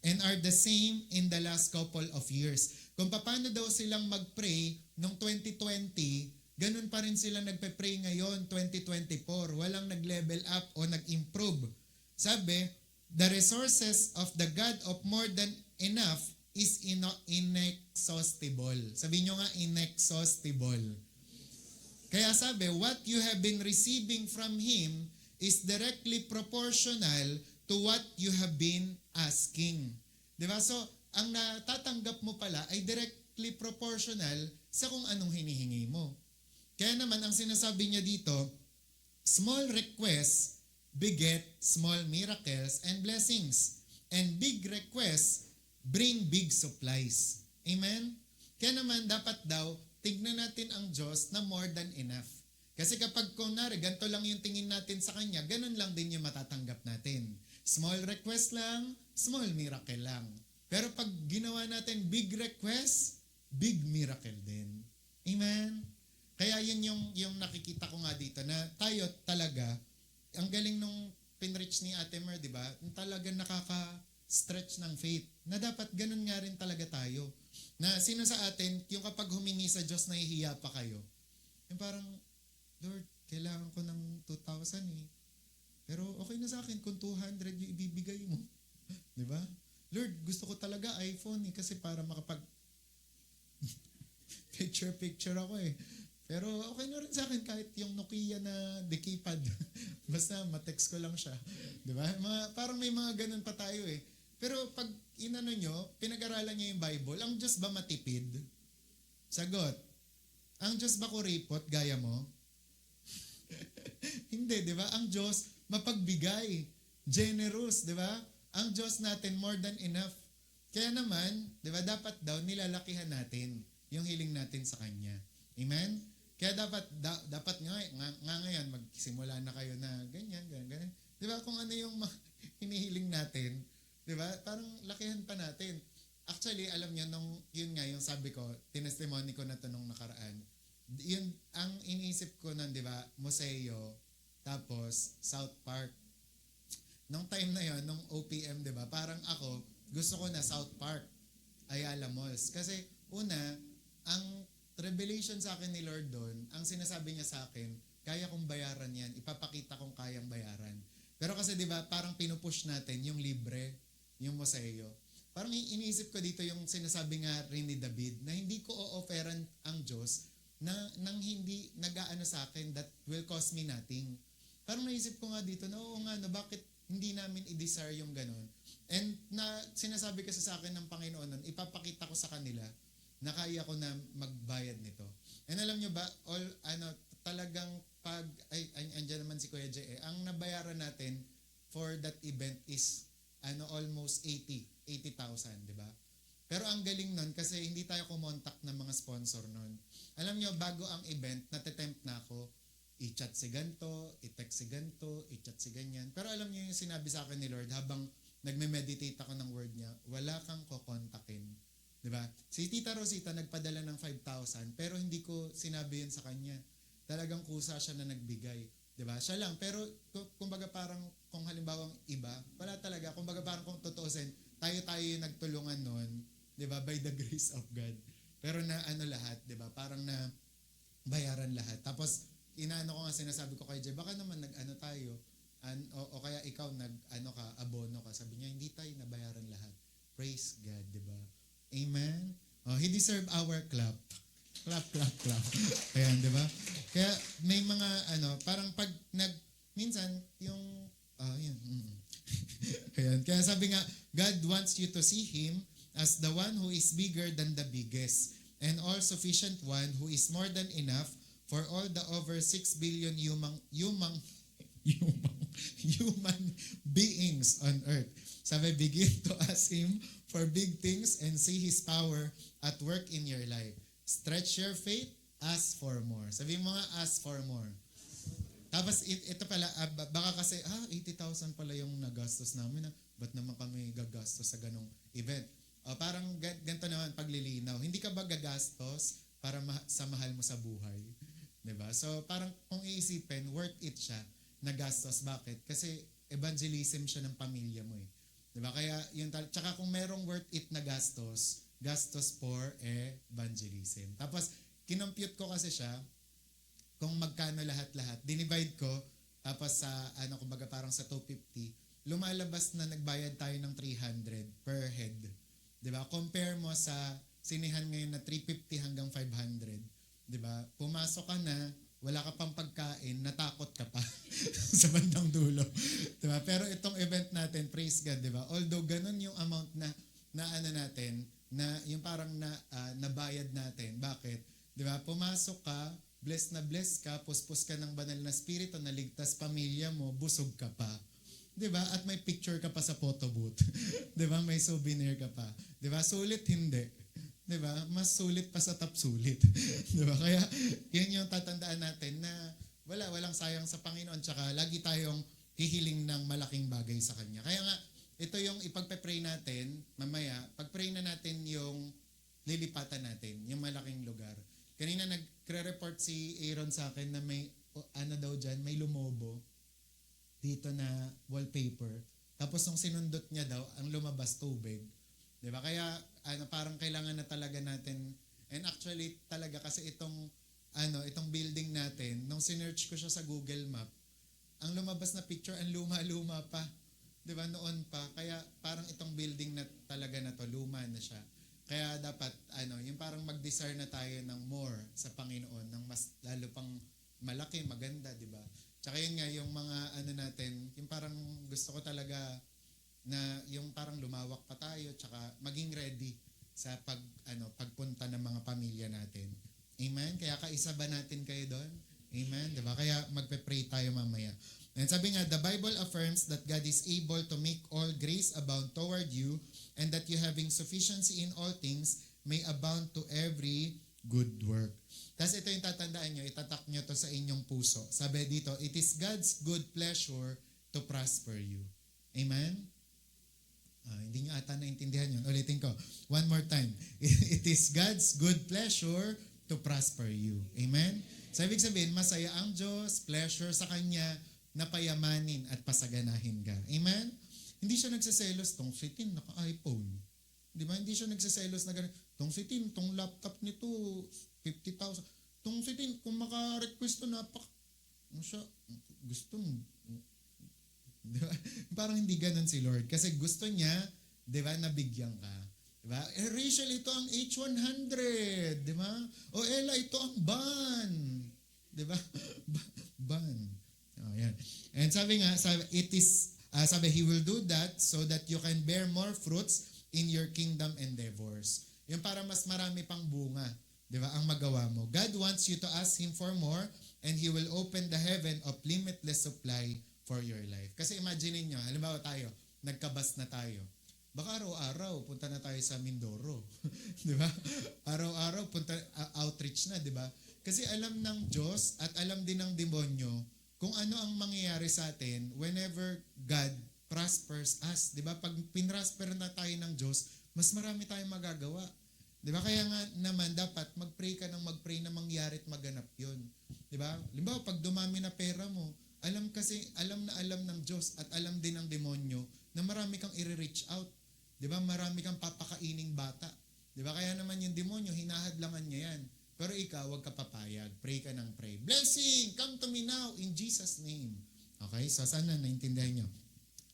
and are the same in the last couple of years. Kung paano daw silang mag-pray noong 2020, ganun pa rin sila nagpe-pray ngayon, 2024. Walang nag-level up o nag-improve. Sabi, the resources of the God of more than enough is inexhaustible. Sabi nyo nga, inexhaustible. Kaya sabi, what you have been receiving from Him is directly proportional to what you have been asking. Diba? So, ang natatanggap mo pala ay directly proportional sa kung anong hinihingi mo. Kaya naman, ang sinasabi niya dito, small requests beget small miracles and blessings. And big requests bring big supplies. Amen? Kaya naman, dapat daw, tignan natin ang Diyos na more than enough. Kasi kapag kunwari, ganito lang yung tingin natin sa Kanya, ganun lang din yung matatanggap natin. Small request lang, small miracle lang. Pero pag ginawa natin big request, big miracle din. Amen? Kaya yun yung nakikita ko nga dito na tayo talaga, ang galing nung pinreach ni Ate Mer, di ba? Talaga nakaka-stretch ng faith. Na dapat ganun nga rin talaga tayo. Na sino sa atin, yung kapag humingi sa Diyos, nahihiya pa kayo. Yung parang, Lord, kailangan ko ng 2,000 eh. Pero okay na sa akin kung 200 yung ibibigay mo. Di ba? Lord, gusto ko talaga iPhone eh, kasi para makapag picture ako eh. Pero okay na rin sa akin kahit yung Nokia na keypad. Basta matext ko lang siya. Di ba? Parang may mga ganun pa tayo eh. Pero pag inano nyo, pinag-aralan nyo yung Bible, ang Diyos ba matipid? Sagot. Ang Diyos ba kuripot gaya mo? Hindi, di ba? Ang Diyos mapagbigay. Generous, di ba? Ang Diyos natin more than enough. Kaya naman, di ba, dapat daw nilalakihan natin yung hiling natin sa Kanya. Amen? Kaya dapat nga ngayon, magsimula na kayo na ganyan. Di ba, kung ano yung hinihiling natin, di ba, parang lakihan pa natin. Actually, alam niyo, yun nga, yung sabi ko, tinestimony ko na to nung nakaraan. Yun, ang iniisip ko nun, di ba, Museo, tapos South Park. Nung time na yon, nung OPM, di ba, parang ako, gusto ko na South Park, Ayala Malls. Kasi, una, ang revelation sa akin ni Lord doon, ang sinasabi niya sa akin, kaya kong bayaran yan, ipapakita kong kayang bayaran. Pero kasi, di ba, parang pinupush natin yung libre, yung Museo. Parang iniisip ko dito yung sinasabi nga rin ni David, na hindi ko o-offeran ang Diyos nang hindi nag-aano sa akin that will cost me nothing. Parang naisip ko nga dito na oo nga, no, bakit hindi namin i-desire yung ganun. And na sinasabi kasi sa akin ng Panginoon nun, ipapakita ko sa kanila na kaya ko na magbayad nito. And alam nyo ba, talagang andyan naman si Kuya Jay, ang nabayaran natin for that event is almost 80,000, di ba? Pero ang galing nun kasi hindi tayo kumontak ng mga sponsor nun. Alam nyo, bago ang event, natitempt na ako, i-chat si ganto, i-text si ganto, i-chat si ganyan. Pero alam niyo yung sinabi sa akin ni Lord habang nagme-meditate ako ng word niya, wala kang kokontakin. Diba? Si Tita Rosita nagpadala ng 5,000 pero hindi ko sinabi yun sa kanya. Talagang kusa siya na nagbigay. Diba? Siya lang. Pero kumbaga parang kung halimbawang iba, wala talaga. Kumbaga parang kung tutuusin, tayo yung nagtulungan nun. Diba? By the grace of God. Pero na lahat. Diba? Parang na bayaran lahat. Tapos, inaano ko nga, sinasabi ko kay Jay, baka naman nag-ano tayo, o kaya ikaw abono ka. Sabi niya, hindi tayo nabayaran lahat. Praise God, di ba? Amen? He deserve our clap. Clap. Ayan, di ba? Kaya may mga, parang pag minsan, yung, yan. Ayan. Kaya sabi nga, God wants you to see Him as the one who is bigger than the biggest and all-sufficient one who is more than enough for all the over 6 billion human beings on earth. Sabi, begin to ask Him for big things and see His power at work in your life. Stretch your faith, ask for more. Sabi mo nga, ask for more. Tapos ito pala, baka kasi, 80,000 pala yung nagastos namin. Ba't naman kami gagastos sa ganong event? Parang ganito naman paglilinaw. Hindi ka ba gagastos para sa mahal mo sa buhay? 'Di ba? So parang kung iisipin, worth it siya na gastos. Bakit? Kasi evangelism siya ng pamilya mo eh. 'Di ba? Kaya yung tsaka kung merong worth it na gastos for evangelism. Tapos kinompute ko kasi siya kung magkano lahat-lahat. Dinivide ko tapos sa kumbaga parang sa 250, lumalabas na nagbayad tayo ng 300 per head. 'Di ba? Compare mo sa sinihan ngayon na 350 hanggang 500. 'Di ba? Pumasok ka na, wala ka pang pagkain, natakot ka pa sa bandang dulo. 'Di ba? Pero itong event natin, praise God, 'di ba? Although ganun yung amount na natin, na yung parang nabayad natin. Bakit? 'Di ba? Pumasok ka, bless ka, puspos ka ng banal na spirito, naligtas pamilya mo, busog ka pa. 'Di ba? At may picture ka pa sa photo booth. 'Di ba? May souvenir ka pa. 'Di ba? Sulit hindi. 'Di ba? Mas sulit pa sa top sulit. 'Di ba? Kaya 'yun yung tatandaan natin na walang sayang sa Panginoon, tsaka lagi tayong hihiling ng malaking bagay sa Kanya. Kaya nga, ito yung ipagpe-pray natin mamaya. Pag-pray na natin yung lilipatan natin, yung malaking lugar. Kanina nagre-report si Aaron sa akin na may daw dyan, may lumobo dito na wallpaper. Tapos nung sinundot niya daw, ang lumabas tubig. 'Di ba? Kaya parang kailangan na talaga natin, and actually talaga kasi itong building natin, nung sinearch ko siya sa Google Map, ang lumabas na picture ang luma-luma pa. 'Di ba? Noon pa. Kaya parang itong building na talaga na to, luma na siya. Kaya dapat yung parang mag-desire na tayo ng more sa Panginoon, ng mas lalo pang malaki, maganda, 'di ba? Tsaka yun nga, yung mga natin, yung parang gusto ko talaga na yung parang lumawak pa tayo, tsaka maging ready sa pagpunta ng mga pamilya natin. Amen? Kaya kaisa ba natin kayo doon? Amen? Diba? Kaya magpe-pray tayo mamaya. And sabi nga, the Bible affirms that God is able to make all grace abound toward you, and that you having sufficiency in all things may abound to every good work. Tapos ito yung tatandaan nyo, itatak nyo to sa inyong puso. Sabi dito, it is God's good pleasure to prosper you. Amen? Hindi nyo ata naintindihan yun. Ulitin ko. One more time. It is God's good pleasure to prosper you. Amen? So ibig sabihin, masaya ang Diyos, pleasure sa Kanya, na payamanin at pasaganahin ka. Amen? Hindi siya nagsiselos, tong sitin, naka-iPhone. Di ba? Hindi siya nagsiselos na gano'n. Tong sitin, tong laptop nito, 50,000. Tong sitin, kung maka-request to, gusto mo. Diba? Parang hindi ganun si Lord. Kasi gusto niya, di ba, nabigyan ka. Di ba? Rachel, ito ang H100. Di ba? O Ella, ito ang ban. Di ba? Ban. Yan. And sabi, He will do that so that you can bear more fruits in your kingdom endeavors. Yung para mas marami pang bunga. Di ba? Ang magawa mo. God wants you to ask Him for more, and He will open the heaven of limitless supply for your life. Kasi imagine niyo, halimbawa tayo, nagkabas na tayo. Baka araw-araw, punta na tayo sa Mindoro. Di ba? Araw-araw, outreach na, di ba? Kasi alam ng Diyos at alam din ng demonyo kung ano ang mangyayari sa atin whenever God prospers us. Di ba? Pag pinrosper na tayo ng Diyos, mas marami tayong magagawa. Di ba? Kaya nga naman, dapat mag-pray ka ng mag-pray na mangyari at maganap yun. Di ba? Halimbawa, pag dumami na pera mo, alam ng Diyos at alam din ng demonyo na marami kang i-reach out. Di ba? Marami kang papakaining bata. Di ba? Kaya naman yung demonyo, hinahadlangan niya yan. Pero ikaw, huwag ka papayag. Pray ka ng pray. Blessing! Come to me now in Jesus' name. Okay? So, sana naintindihan nyo.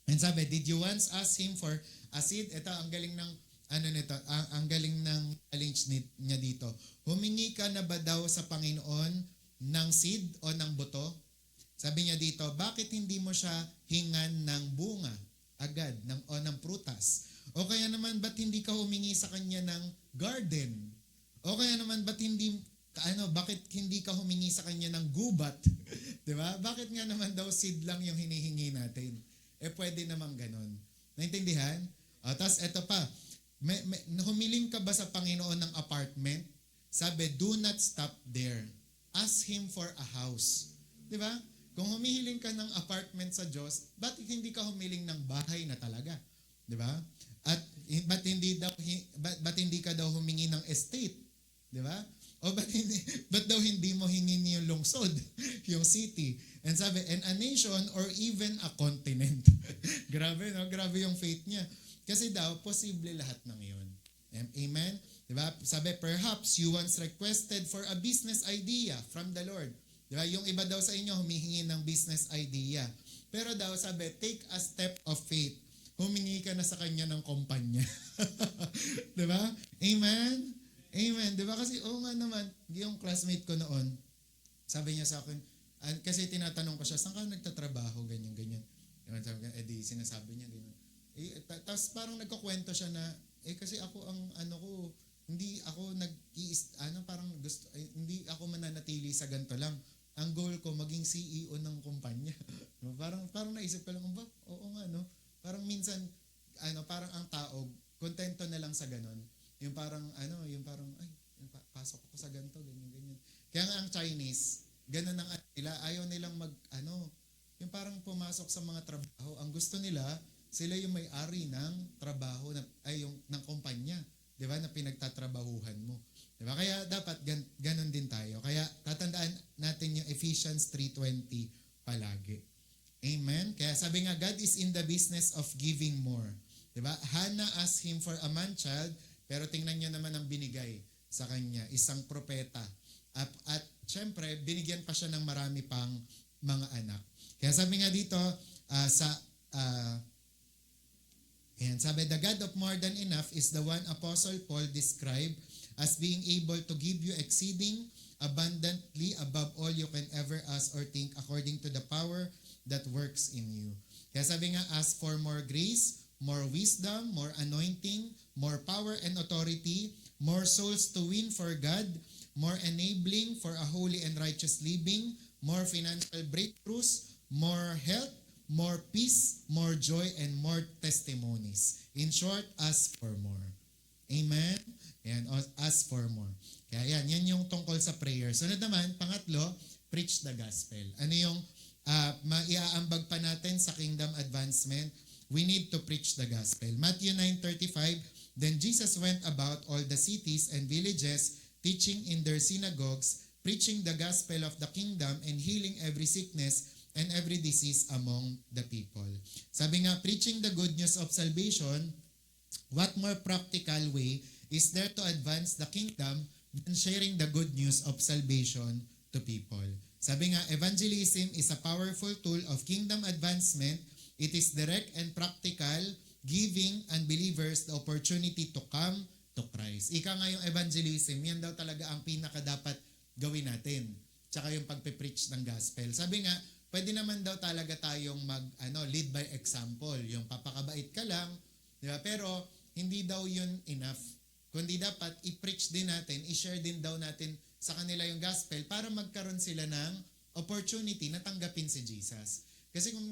And sabi, did you once ask Him for a seed? Ito, ang galing ng ang galing ng challenge niya dito. Humingi ka na ba daw sa Panginoon ng seed o ng buto? Sabi niya dito, bakit hindi mo siya hingan ng bunga agad o ng prutas? O kaya naman, ba't hindi ka humingi sa kanya ng garden? O kaya naman, ba't hindi bakit hindi ka humingi sa kanya ng gubat? 'Di ba? Bakit nga naman daw seed lang yung hinihingi natin? Pwede naman ganun. Naintindihan? Tapos eto pa, humiling ka ba sa Panginoon ng apartment? Sabi, do not stop there. Ask Him for a house. 'Di ba? Kung humihiling ka ng apartment sa Diyos, bakit hindi ka humiling ng bahay na talaga? 'Di ba? At ba't hindi ka daw humingi ng estate? 'Di ba? O ba't daw hindi mo hingin yung lungsod, yung city? And sabi, and a nation or even a continent. Grabe, no? Grabe yung faith niya. Kasi daw, posible lahat ng yun. Amen? Diba? Sabi, perhaps you once requested for a business idea from the Lord. Diba? Yung iba daw sa inyo, humihingi ng business idea. Pero daw, sabi, take a step of faith. Humingi ka na sa kanya ng kumpanya. Diba? Amen? Amen. Diba? Kasi, nga naman, yung classmate ko noon, sabi niya sa akin, kasi tinatanong ko siya, saan ka nagtatrabaho? Ganyan, ganyan. Sabi ko, sinasabi niya, ganyan. Tapos parang nagkukwento siya na, kasi ako hindi ako hindi ako mananatili sa ganito lang. Ang goal ko, maging CEO ng kumpanya. parang naisip ko lang, oo nga, no? Parang minsan, parang ang tao, kontento na lang sa ganon. Yung parang, pasok ako sa ganito, ganyan. Kaya nga ang Chinese, ganon ang nila, ayaw nilang yung parang pumasok sa mga trabaho. Ang gusto nila, sila yung may-ari ng trabaho, ng kumpanya, di ba, na pinagtatrabahuhan mo. Di ba? Kaya dapat ganon din tayo. Kaya tatandaan natin yung Ephesians 3:20 palagi. Amen? Kaya sabi nga, God is in the business of giving more. Di ba? Hannah asked him for a man-child, pero tingnan niyo naman ang binigay sa kanya, isang propeta. At syempre, binigyan pa siya ng marami pang mga anak. Kaya sabi nga dito, sabi, the God of more than enough is the one Apostle Paul described as being able to give you exceeding abundantly above all you can ever ask or think according to the power that works in you. Kaya sabi nga, ask for more grace, more wisdom, more anointing, more power and authority, more souls to win for God, more enabling for a holy and righteous living, more financial breakthroughs, more health, more peace, more joy, and more testimonies. In short, ask for more. Amen? Yan, ask for more. Kaya yan yung tungkol sa prayer. Sunod naman, pangatlo, preach the gospel. Ano yung maiaambag pa natin sa kingdom advancement? We need to preach the gospel. Matthew 9:35, then Jesus went about all the cities and villages, teaching in their synagogues, preaching the gospel of the kingdom, and healing every sickness and every disease among the people. Sabi nga, preaching the good news of salvation, what more practical way is there to advance the kingdom than sharing the good news of salvation to people? Sabi nga, evangelism is a powerful tool of kingdom advancement. It is direct and practical, giving unbelievers the opportunity to come to Christ. Ika nga yung evangelism, yan daw talaga ang pinaka dapat gawin natin. Tsaka yung pagpe-preach ng gospel. Sabi nga, pwede naman daw talaga tayong lead by example. Yung papakabait ka lang, di ba? Pero hindi daw yun enough. Kundi dapat i-preach din natin, i-share din daw natin sa kanila yung gospel para magkaroon sila ng opportunity na tanggapin si Jesus. Kasi kung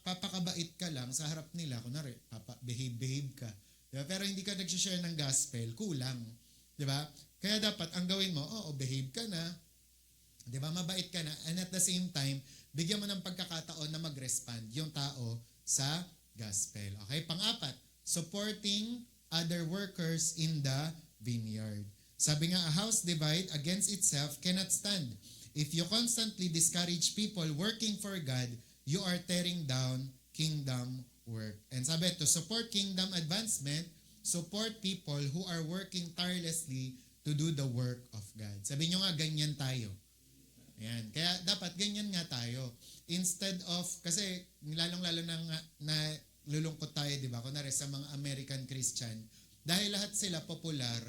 papakabait ka lang sa harap nila, kunwari, behave ka, diba? Pero hindi ka nag-share ng gospel, kulang. Diba? Kaya dapat, ang gawin mo, behave ka na, diba? Mabait ka na, and at the same time, bigyan mo ng pagkakataon na mag-respond yung tao sa gospel. Okay? Pang-apat, supporting other workers in the vineyard. Sabi nga, a house divided against itself cannot stand. If you constantly discourage people working for God, you are tearing down kingdom work. And sabi, to support kingdom advancement, support people who are working tirelessly to do the work of God. Sabi nyo nga, ganyan tayo. Ayan. Kaya dapat ganyan nga tayo. Instead of, kasi lalong-lalo na lulungkot tayo, di ba? Kunwari sa mga American Christian, dahil lahat sila popular,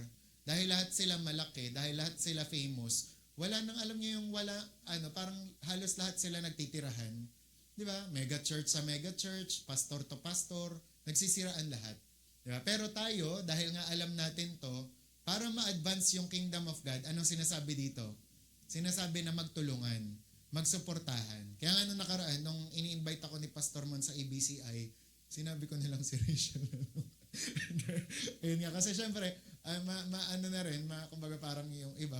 dahil lahat sila malaki, dahil lahat sila famous, wala nang alam niyo yung parang halos lahat sila nagtitirahan. Di ba? Mega church sa mega church, pastor to pastor, nagsisiraan lahat. Di ba? Pero tayo, dahil nga alam natin to, para ma-advance yung kingdom of God, anong sinasabi dito? Sinasabi na magtulungan, magsuportahan. Kaya nga nung nakaraan, nung ini-invite ako ni Pastor Mon sa ABCI, sinabi ko nilang si Rachel. Ayun nga, kasi syempre, ano na rin, kumbaga parang yung iba,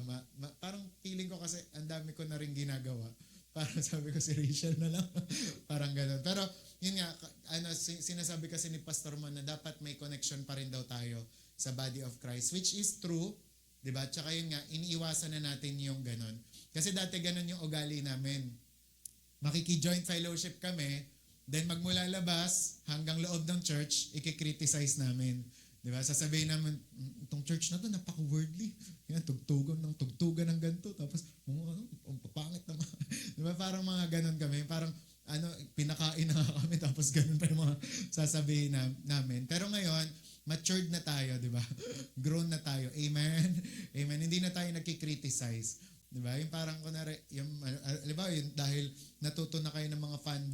parang feeling ko kasi ang dami ko na rin ginagawa. Parang sabi ko si Rachel na lang. Parang gano'n. Pero yun nga, sinasabi kasi ni Pastor Mon na dapat may connection pa rin daw tayo sa body of Christ, which is true. Diba? Tsaka yun nga, iniiwasan na natin yung gano'n. Kasi dati gano'n yung ugali namin. Makiki-joint fellowship kami, then magmula labas hanggang loob ng church, ikikriticize namin. Diba? Sasabihin namin, itong church na to, napaka-worldly. Yan, tugtugan ng ganito. Tapos, pangit naman. Diba? Parang mga ganon kami. Parang, pinakain na kami. Tapos ganon pa yung mga sasabihin namin. Pero ngayon, matured na tayo, diba? Grown na tayo. Amen? Amen. Hindi na tayo nagkikriticize. Diba? Yung parang, kunwari, yung dahil natuto na kayo ng mga fan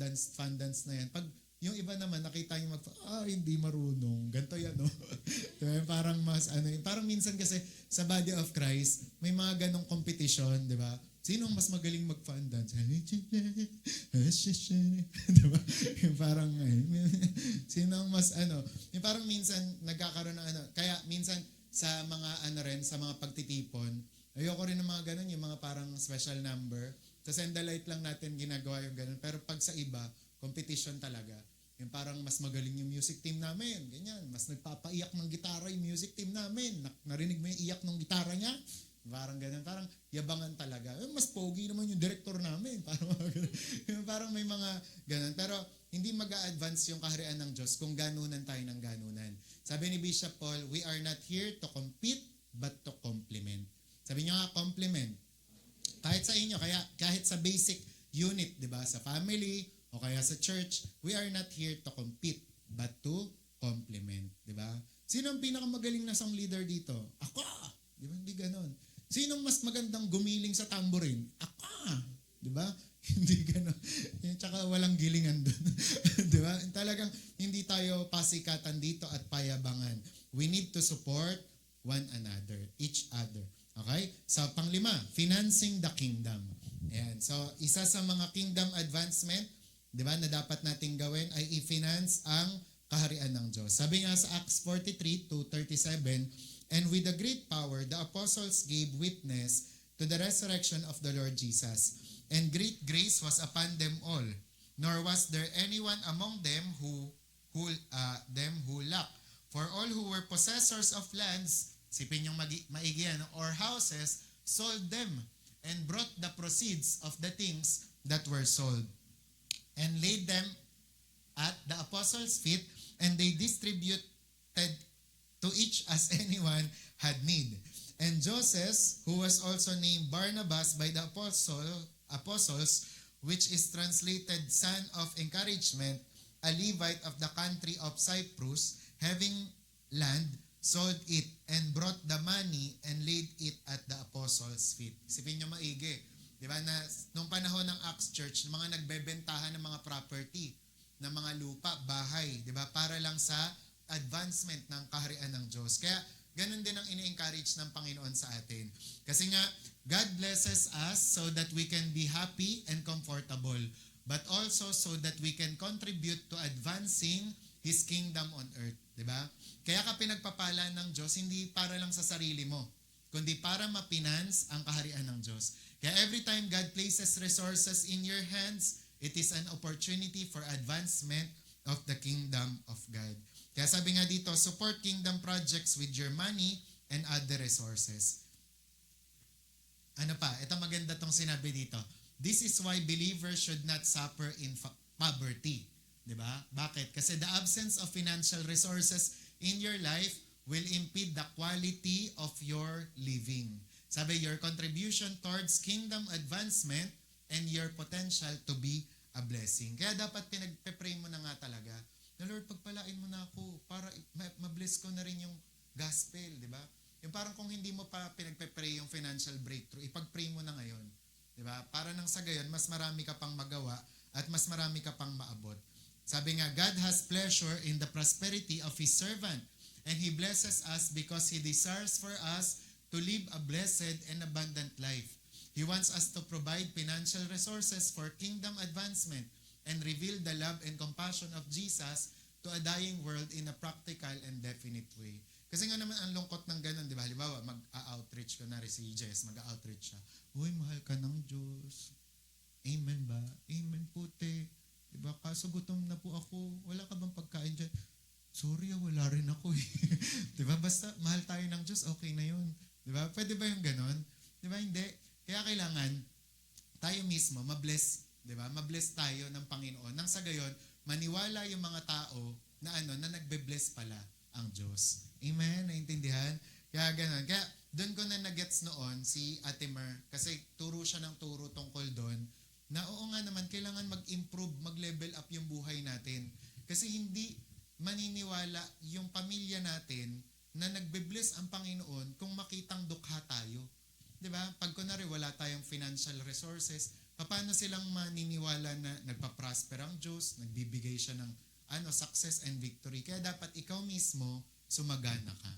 dance na yan. Pag yung iba naman, nakita nyo hindi marunong. Ganto yan, no? Diba? Parang parang minsan kasi sa body of Christ, may mga ganong competition, di ba? Sino ang mas magaling mag-fan dance? Diba? Yung parang, sino ang mas, yung parang minsan, nagkakaroon ng kaya minsan, sa mga sa mga pagtitipon, ayoko rin ng mga ganon, yung mga parang special number. Sa Send the Light lang natin ginagawa yung ganon. Pero pag sa iba, competition talaga. Yung parang mas magaling yung music team namin. Ganyan. Mas nagpapaiyak ng gitara yung music team namin. Narinig mo yung iyak ng gitara niya? Parang ganyan. Parang yabangan talaga. Mas pogi naman yung director namin. Parang may mga ganun. Pero hindi mag-a-advance yung kaharian ng Diyos kung ganunan tayo ng ganunan. Sabi ni Bishop Paul, we are not here to compete but to complement. Sabi niya nga, complement. Kahit sa inyo, kahit sa basic unit, di ba? Sa family, o kaya sa church, we are not here to compete, but to complement. Di ba? Sino ang pinakamagaling na song leader dito? Ako! Di ba? Hindi ganon. Sino mas magandang gumiling sa tambourine? Ako! Di ba? Hindi ganon. Tsaka walang gilingan dun. Di ba? Talagang hindi tayo pasikatan dito at payabangan. We need to support one another, each other. Okay? So, panglima, financing the kingdom. Ayan. So, isa sa mga kingdom advancement, di ba, na dapat nating gawin ay i-finance ang kaharian ng Diyos. Sabi nga sa Acts 43:2-37, and with a great power, the apostles gave witness to the resurrection of the Lord Jesus. And great grace was upon them all, nor was there anyone among them who lacked. For all who were possessors of lands, sipin yung maigi yan, or houses, sold them and brought the proceeds of the things that were sold and laid them at the apostles' feet, and they distributed to each as anyone had need. And Joseph, who was also named Barnabas by the apostles, which is translated son of encouragement, a Levite of the country of Cyprus, having land, sold it, and brought the money and laid it at the apostles' feet. Isipin nyo maigi. Di ba, na nung panahon ng Acts Church, mga nagbebentahan ng mga property, ng mga lupa, bahay, di ba, para lang sa advancement ng kaharian ng Diyos. Kaya, ganun din ang ini-encourage ng Panginoon sa atin. Kasi nga, God blesses us so that we can be happy and comfortable, but also so that we can contribute to advancing His kingdom on earth. Di ba? Kaya ka pinagpapala ng Diyos, hindi para lang sa sarili mo, kundi para ma-finance ang kaharian ng Diyos. Kaya every time God places resources in your hands, it is an opportunity for advancement of the kingdom of God. Kaya sabi nga dito, support kingdom projects with your money and other resources. Ano pa? Ito maganda tong sinabi dito. This is why believers should not suffer in poverty. Diba? Bakit? Kasi the absence of financial resources in your life will impede the quality of your living. Sabi, your contribution towards kingdom advancement and your potential to be a blessing. Kaya dapat pinagpe-pray mo na nga talaga, na Lord, pagpalain mo na ako para ma-bless ko na rin yung gospel, di ba? Yung parang kung hindi mo pa pinagpe-pray yung financial breakthrough, ipag-pray mo na ngayon. Di ba? Para nang sa gayon, mas marami ka pang magawa at mas marami ka pang maabot. Sabi nga, God has pleasure in the prosperity of His servant And He blesses us because He desires for us to live a blessed and abundant life. He wants us to provide financial resources for kingdom advancement and reveal the love and compassion of Jesus to a dying world in a practical and definite way. Kasi nga naman ang lungkot ng ganun, di ba? Halimbawa, mag-outreach ko na rin si Jess, mag-outreach siya. Uy, mahal ka ng Diyos. Amen ba? Amen puti. Di ba? Kaso gutom na po ako. Wala ka bang pagkain dyan? Sorry, wala rin ako eh. Di ba? Basta mahal tayo ng Diyos, okay na yun. Di ba? Pwede ba yung ganun? Di ba? Hindi. Kaya kailangan tayo mismo mabless, di ba? Mabless tayo ng Panginoon. Nang sa gayon, maniwala yung mga tao na na nagbe-bless pala ang Diyos. Amen? Naintindihan? Kaya ganun. Kaya doon ko na nagets noon si Ate Mer kasi turo siya ng turo tungkol doon na oo nga naman, kailangan mag-improve, mag-level up yung buhay natin. Kasi hindi maniniwala yung pamilya natin na nagbe-bless ang Panginoon kung makitang dukha tayo. 'Di ba? Pag kunwari wala tayong financial resources, paano silang maniniwala na nagpa-prosper ang Diyos, nagbibigay siya ng success and victory. Kaya dapat ikaw mismo sumagana ka.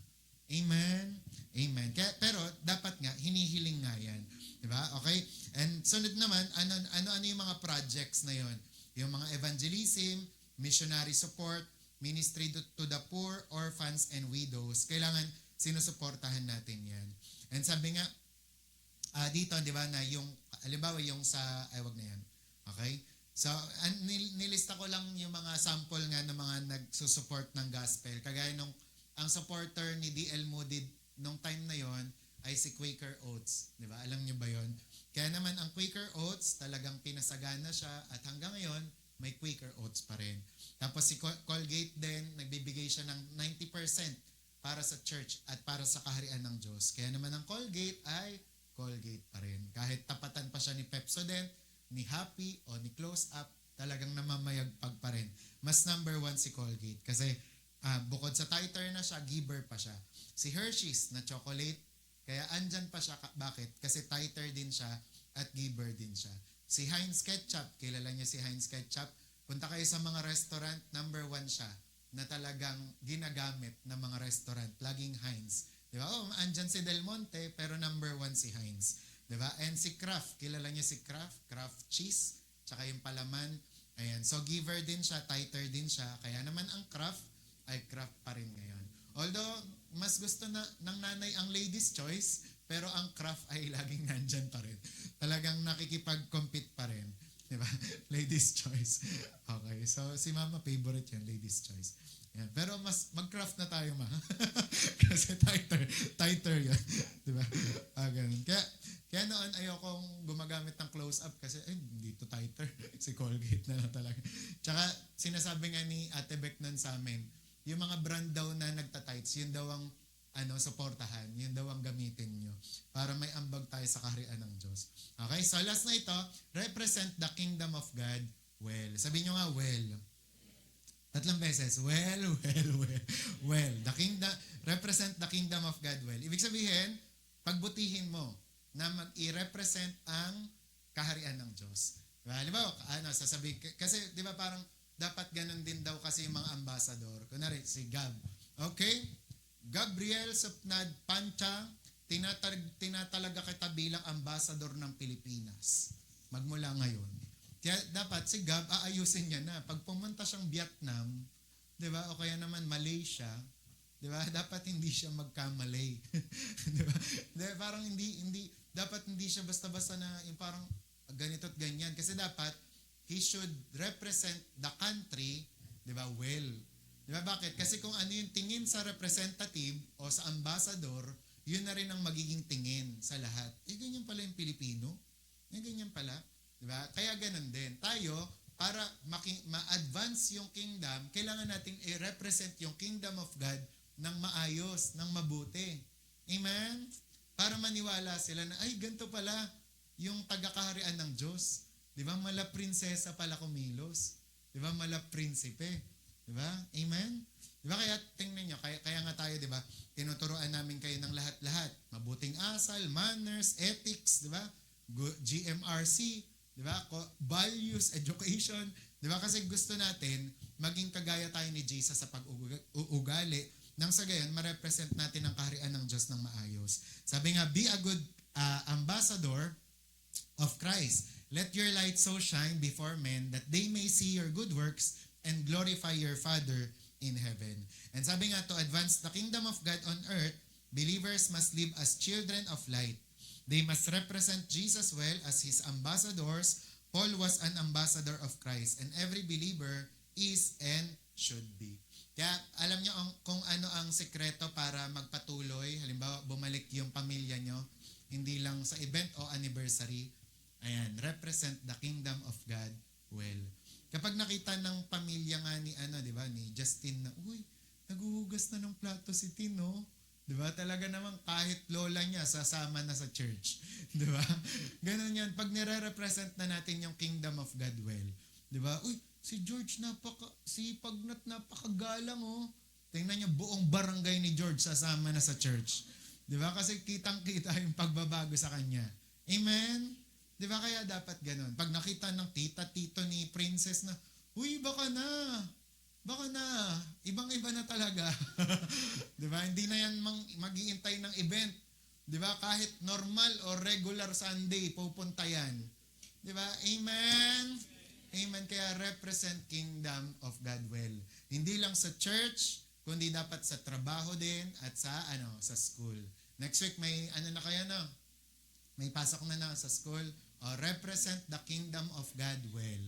Amen? Amen. Kaya, pero dapat nga, hinihiling nga yan. 'Di ba? Okay? And sunod naman, ano yung mga projects na yon? Yung mga evangelism, missionary support, ministry to the poor, orphans, and widows. Kailangan sinusuportahan natin yan. And sabi nga, dito, di ba, na yung, halimbawa yung sa, wag na yan. Okay? So, nilista ko lang yung mga sample nga ng mga nagsusupport ng gospel. Kagaya nung, ang supporter ni D.L. Moody nung time na yon ay si Quaker Oats. Di ba? Alam niyo ba yon? Kaya naman, ang Quaker Oats, talagang pinasagana siya at hanggang ngayon, may Quaker Oats pa rin. Tapos si Colgate din, nagbibigay siya ng 90% para sa church at para sa kaharian ng Diyos. Kaya naman ang Colgate ay Colgate pa rin. Kahit tapatan pa siya ni Pepsodent, ni Happy o ni Close Up, talagang namamayagpag pa rin. Mas number 1 si Colgate kasi bukod sa titer na siya, giver pa siya. Si Hershey's na chocolate, kaya andyan pa siya. Bakit? Kasi titer din siya at giver din siya. Si Heinz Ketchup, kilala niyo si Heinz Ketchup? Punta kayo sa mga restaurant, number 1 siya na talagang ginagamit ng mga restaurant. Laging Heinz. Di ba? Andyan si Del Monte, pero number 1 si Heinz. Di ba? And si Kraft, kilala niyo si Kraft? Kraft cheese, tsaka yung palaman. Ayan. So, giver din siya, titer din siya. Kaya naman ang Kraft ay Kraft pa rin ngayon. Although, mas gusto na ng nanay ang Ladies' Choice, pero ang Kraft ay laging nandyan pa rin. Talagang nakikipag-compete pa rin. Di ba? Ladies' Choice. Okay. So, si Mama favorite yan, Ladies' Choice. Yan. Pero mas mag-craft na tayo, ma. Kasi tighter yan. Di ba? Ganun. Kaya noon ayokong gumagamit ng close-up kasi hindi to tighter. Si Colgate na lang talaga. Tsaka sinasabi nga ni Ate Beck nun sa amin, yung mga brand daw na nagtatights, yun daw ang suportahan, yun daw ang gamitin nyo para may ambag tayo sa kaharian ng Diyos. Okay, so last na ito, represent the kingdom of God well. Sabihin nyo nga, well. 3 beses, well. The kingdom, represent the kingdom of God well. Ibig sabihin, pagbutihin mo na i-represent ang kaharian ng Diyos. Diba? Halimbawa, sasabihin, kasi di ba parang dapat ganun din daw kasi yung mga ambassador. Kunwari, si Gab. Okay? Gabriel Supnad Pancha, tinatalaga kita bilang ambassador ng Pilipinas. Magmula ngayon. Kaya dapat si Gab, aayusin niya na. Pag pumunta siyang Vietnam, di ba? O kaya naman Malaysia, di ba? Dapat hindi siya magkamalay. Di ba? Parang dapat hindi siya basta-basta na yung parang ganito at ganyan. Kasi dapat, he should represent the country, di ba, well. Di ba? Bakit? Kasi kung ano yung tingin sa representative o sa ambassador, yun na rin ang magiging tingin sa lahat. Ganyan pala yung Pilipino. Ganyan pala. Di ba? Kaya ganun din. Tayo, para ma-advance yung kingdom, kailangan natin i-represent yung kingdom of God ng maayos, ng mabuti. Amen? Para maniwala sila na, ay, ganito pala yung taga-kaharian ng Diyos. Di ba? Mala prinsesa pala kumilos. Di ba? Mala prinsipe. Di ba? Amen? Di ba? Kaya tingnan nyo, kaya nga tayo, di ba? Tinuturoan namin kayo ng lahat-lahat. Mabuting asal, manners, ethics, di ba? GMRC, di ba? Values, education, di ba? Kasi gusto natin maging kagaya tayo ni Jesus sa pag-uugali nang sa gayon, ma-represent natin ang kaharian ng Diyos ng maayos. Sabi nga, be a good ambassador of Christ. Let your light so shine before men that they may see your good works and glorify your Father in heaven. And sabi nga, to advance the kingdom of God on earth, believers must live as children of light. They must represent Jesus well as His ambassadors. Paul was an ambassador of Christ, and every believer is and should be. Kaya alam nyo kung ano ang sekreto para magpatuloy, halimbawa bumalik yung pamilya nyo, hindi lang sa event o anniversary. Ayan, represent the kingdom of God well. Kapag nakita ng pamilya nga ni di ba, ni Justin na, uy, naguhugas na ng plato si Tino. Di ba? Talaga naman kahit lola niya sasama na sa church. Di ba? Ganun yan. Pag nire-represent na natin yung kingdom of God well. Di ba? Uy, si George sipag na't napakagalang oh. Tingnan niyo, buong barangay ni George sasama na sa church. Di ba? Kasi kitang-kita yung pagbabago sa kanya. Amen? Di ba? Kaya dapat ganun. Pag nakita ng tita-tito ni Princess na, uy, baka na. Ibang-iba na talaga. Di ba? Hindi na yan mag-iintay ng event. Di ba? Kahit normal o regular Sunday, pupunta yan. Di ba? Amen? Amen. Kaya represent kingdom of God well. Hindi lang sa church, kundi dapat sa trabaho din at sa school. Next week may na kaya na? May pasok na sa school. Represent the kingdom of God well.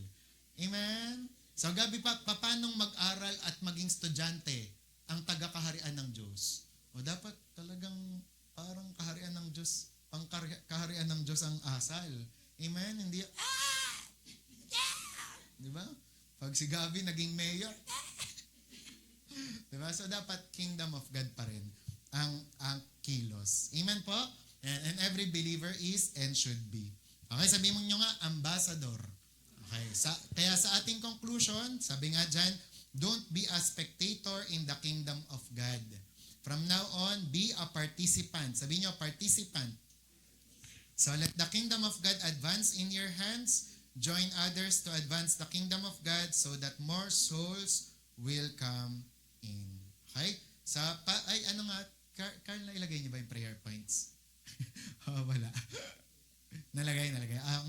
Amen? So gabi paanong mag-aral at maging estudyante ang taga-kaharian ng Diyos? O dapat talagang parang kaharian ng Diyos, kaharian ng Diyos ang asal. Amen? Hindi, di ba? Pag si Gabi naging mayor, di ba? So dapat kingdom of God pa rin ang kilos. Amen po? And every believer is and should be. Okay, sabihin mo nyo nga, ambassador. Okay, kaya sa ating conclusion, sabi nga dyan, don't be a spectator in the kingdom of God. From now on, be a participant. Sabi nyo, participant. So let the kingdom of God advance in your hands. Join others to advance the kingdom of God so that more souls will come in. Okay? Carl, nailagay niyo ba yung prayer points? Wala. Nalagay.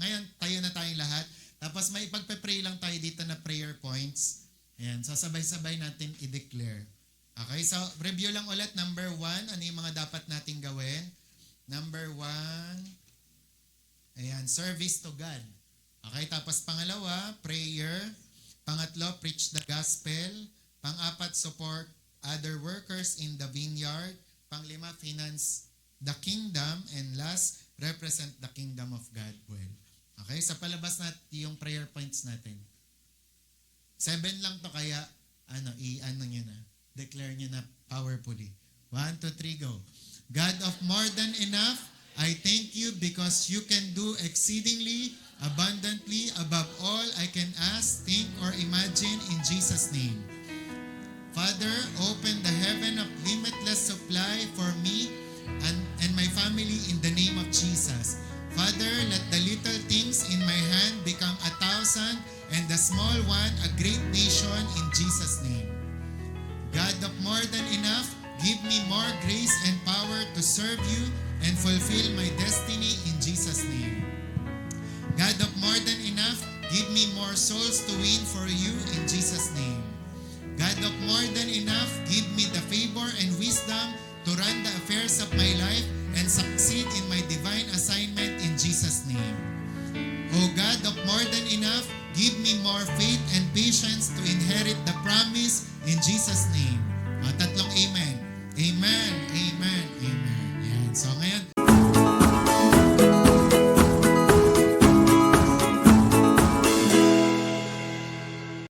Ngayon, tayo na tayong lahat. Tapos may ipagpe-pray lang tayo dito na prayer points. Ayan, sasabay-sabay natin i-declare. Okay, so review lang ulit. Number 1, ano yung mga dapat nating gawin? Number 1, ayan, service to God. Okay, tapos pangalawa, prayer. Pangatlo, preach the gospel. Pang-apat, support other workers in the vineyard. Panglima, finance the kingdom. And last, represent the kingdom of God well. Okay, sa palabas natin yung prayer points natin. 7 lang to kaya nyo na. Declare nyo na powerfully. 1, 2, 3, go. God of more than enough, I thank you because you can do exceedingly, abundantly, above all I can ask, think, or imagine in Jesus' name. Father, open the heaven of limitless supply for me and my family in the name of Jesus. Father, let the little things in my hand become 1,000 and the small one a great nation in Jesus' name. God of more than enough, give me more grace and power to serve you and fulfill my destiny in Jesus' name. God of more than enough, give me more souls to win for you in Jesus' name. God of more than enough, give me the favor and wisdom to run the affairs of my life and succeed in my divine assignment in Jesus' name. O God of more than enough, give me more faith and patience to inherit the promise in Jesus' name. Tatlong amen. Amen, amen, amen. Yan. So ngayon,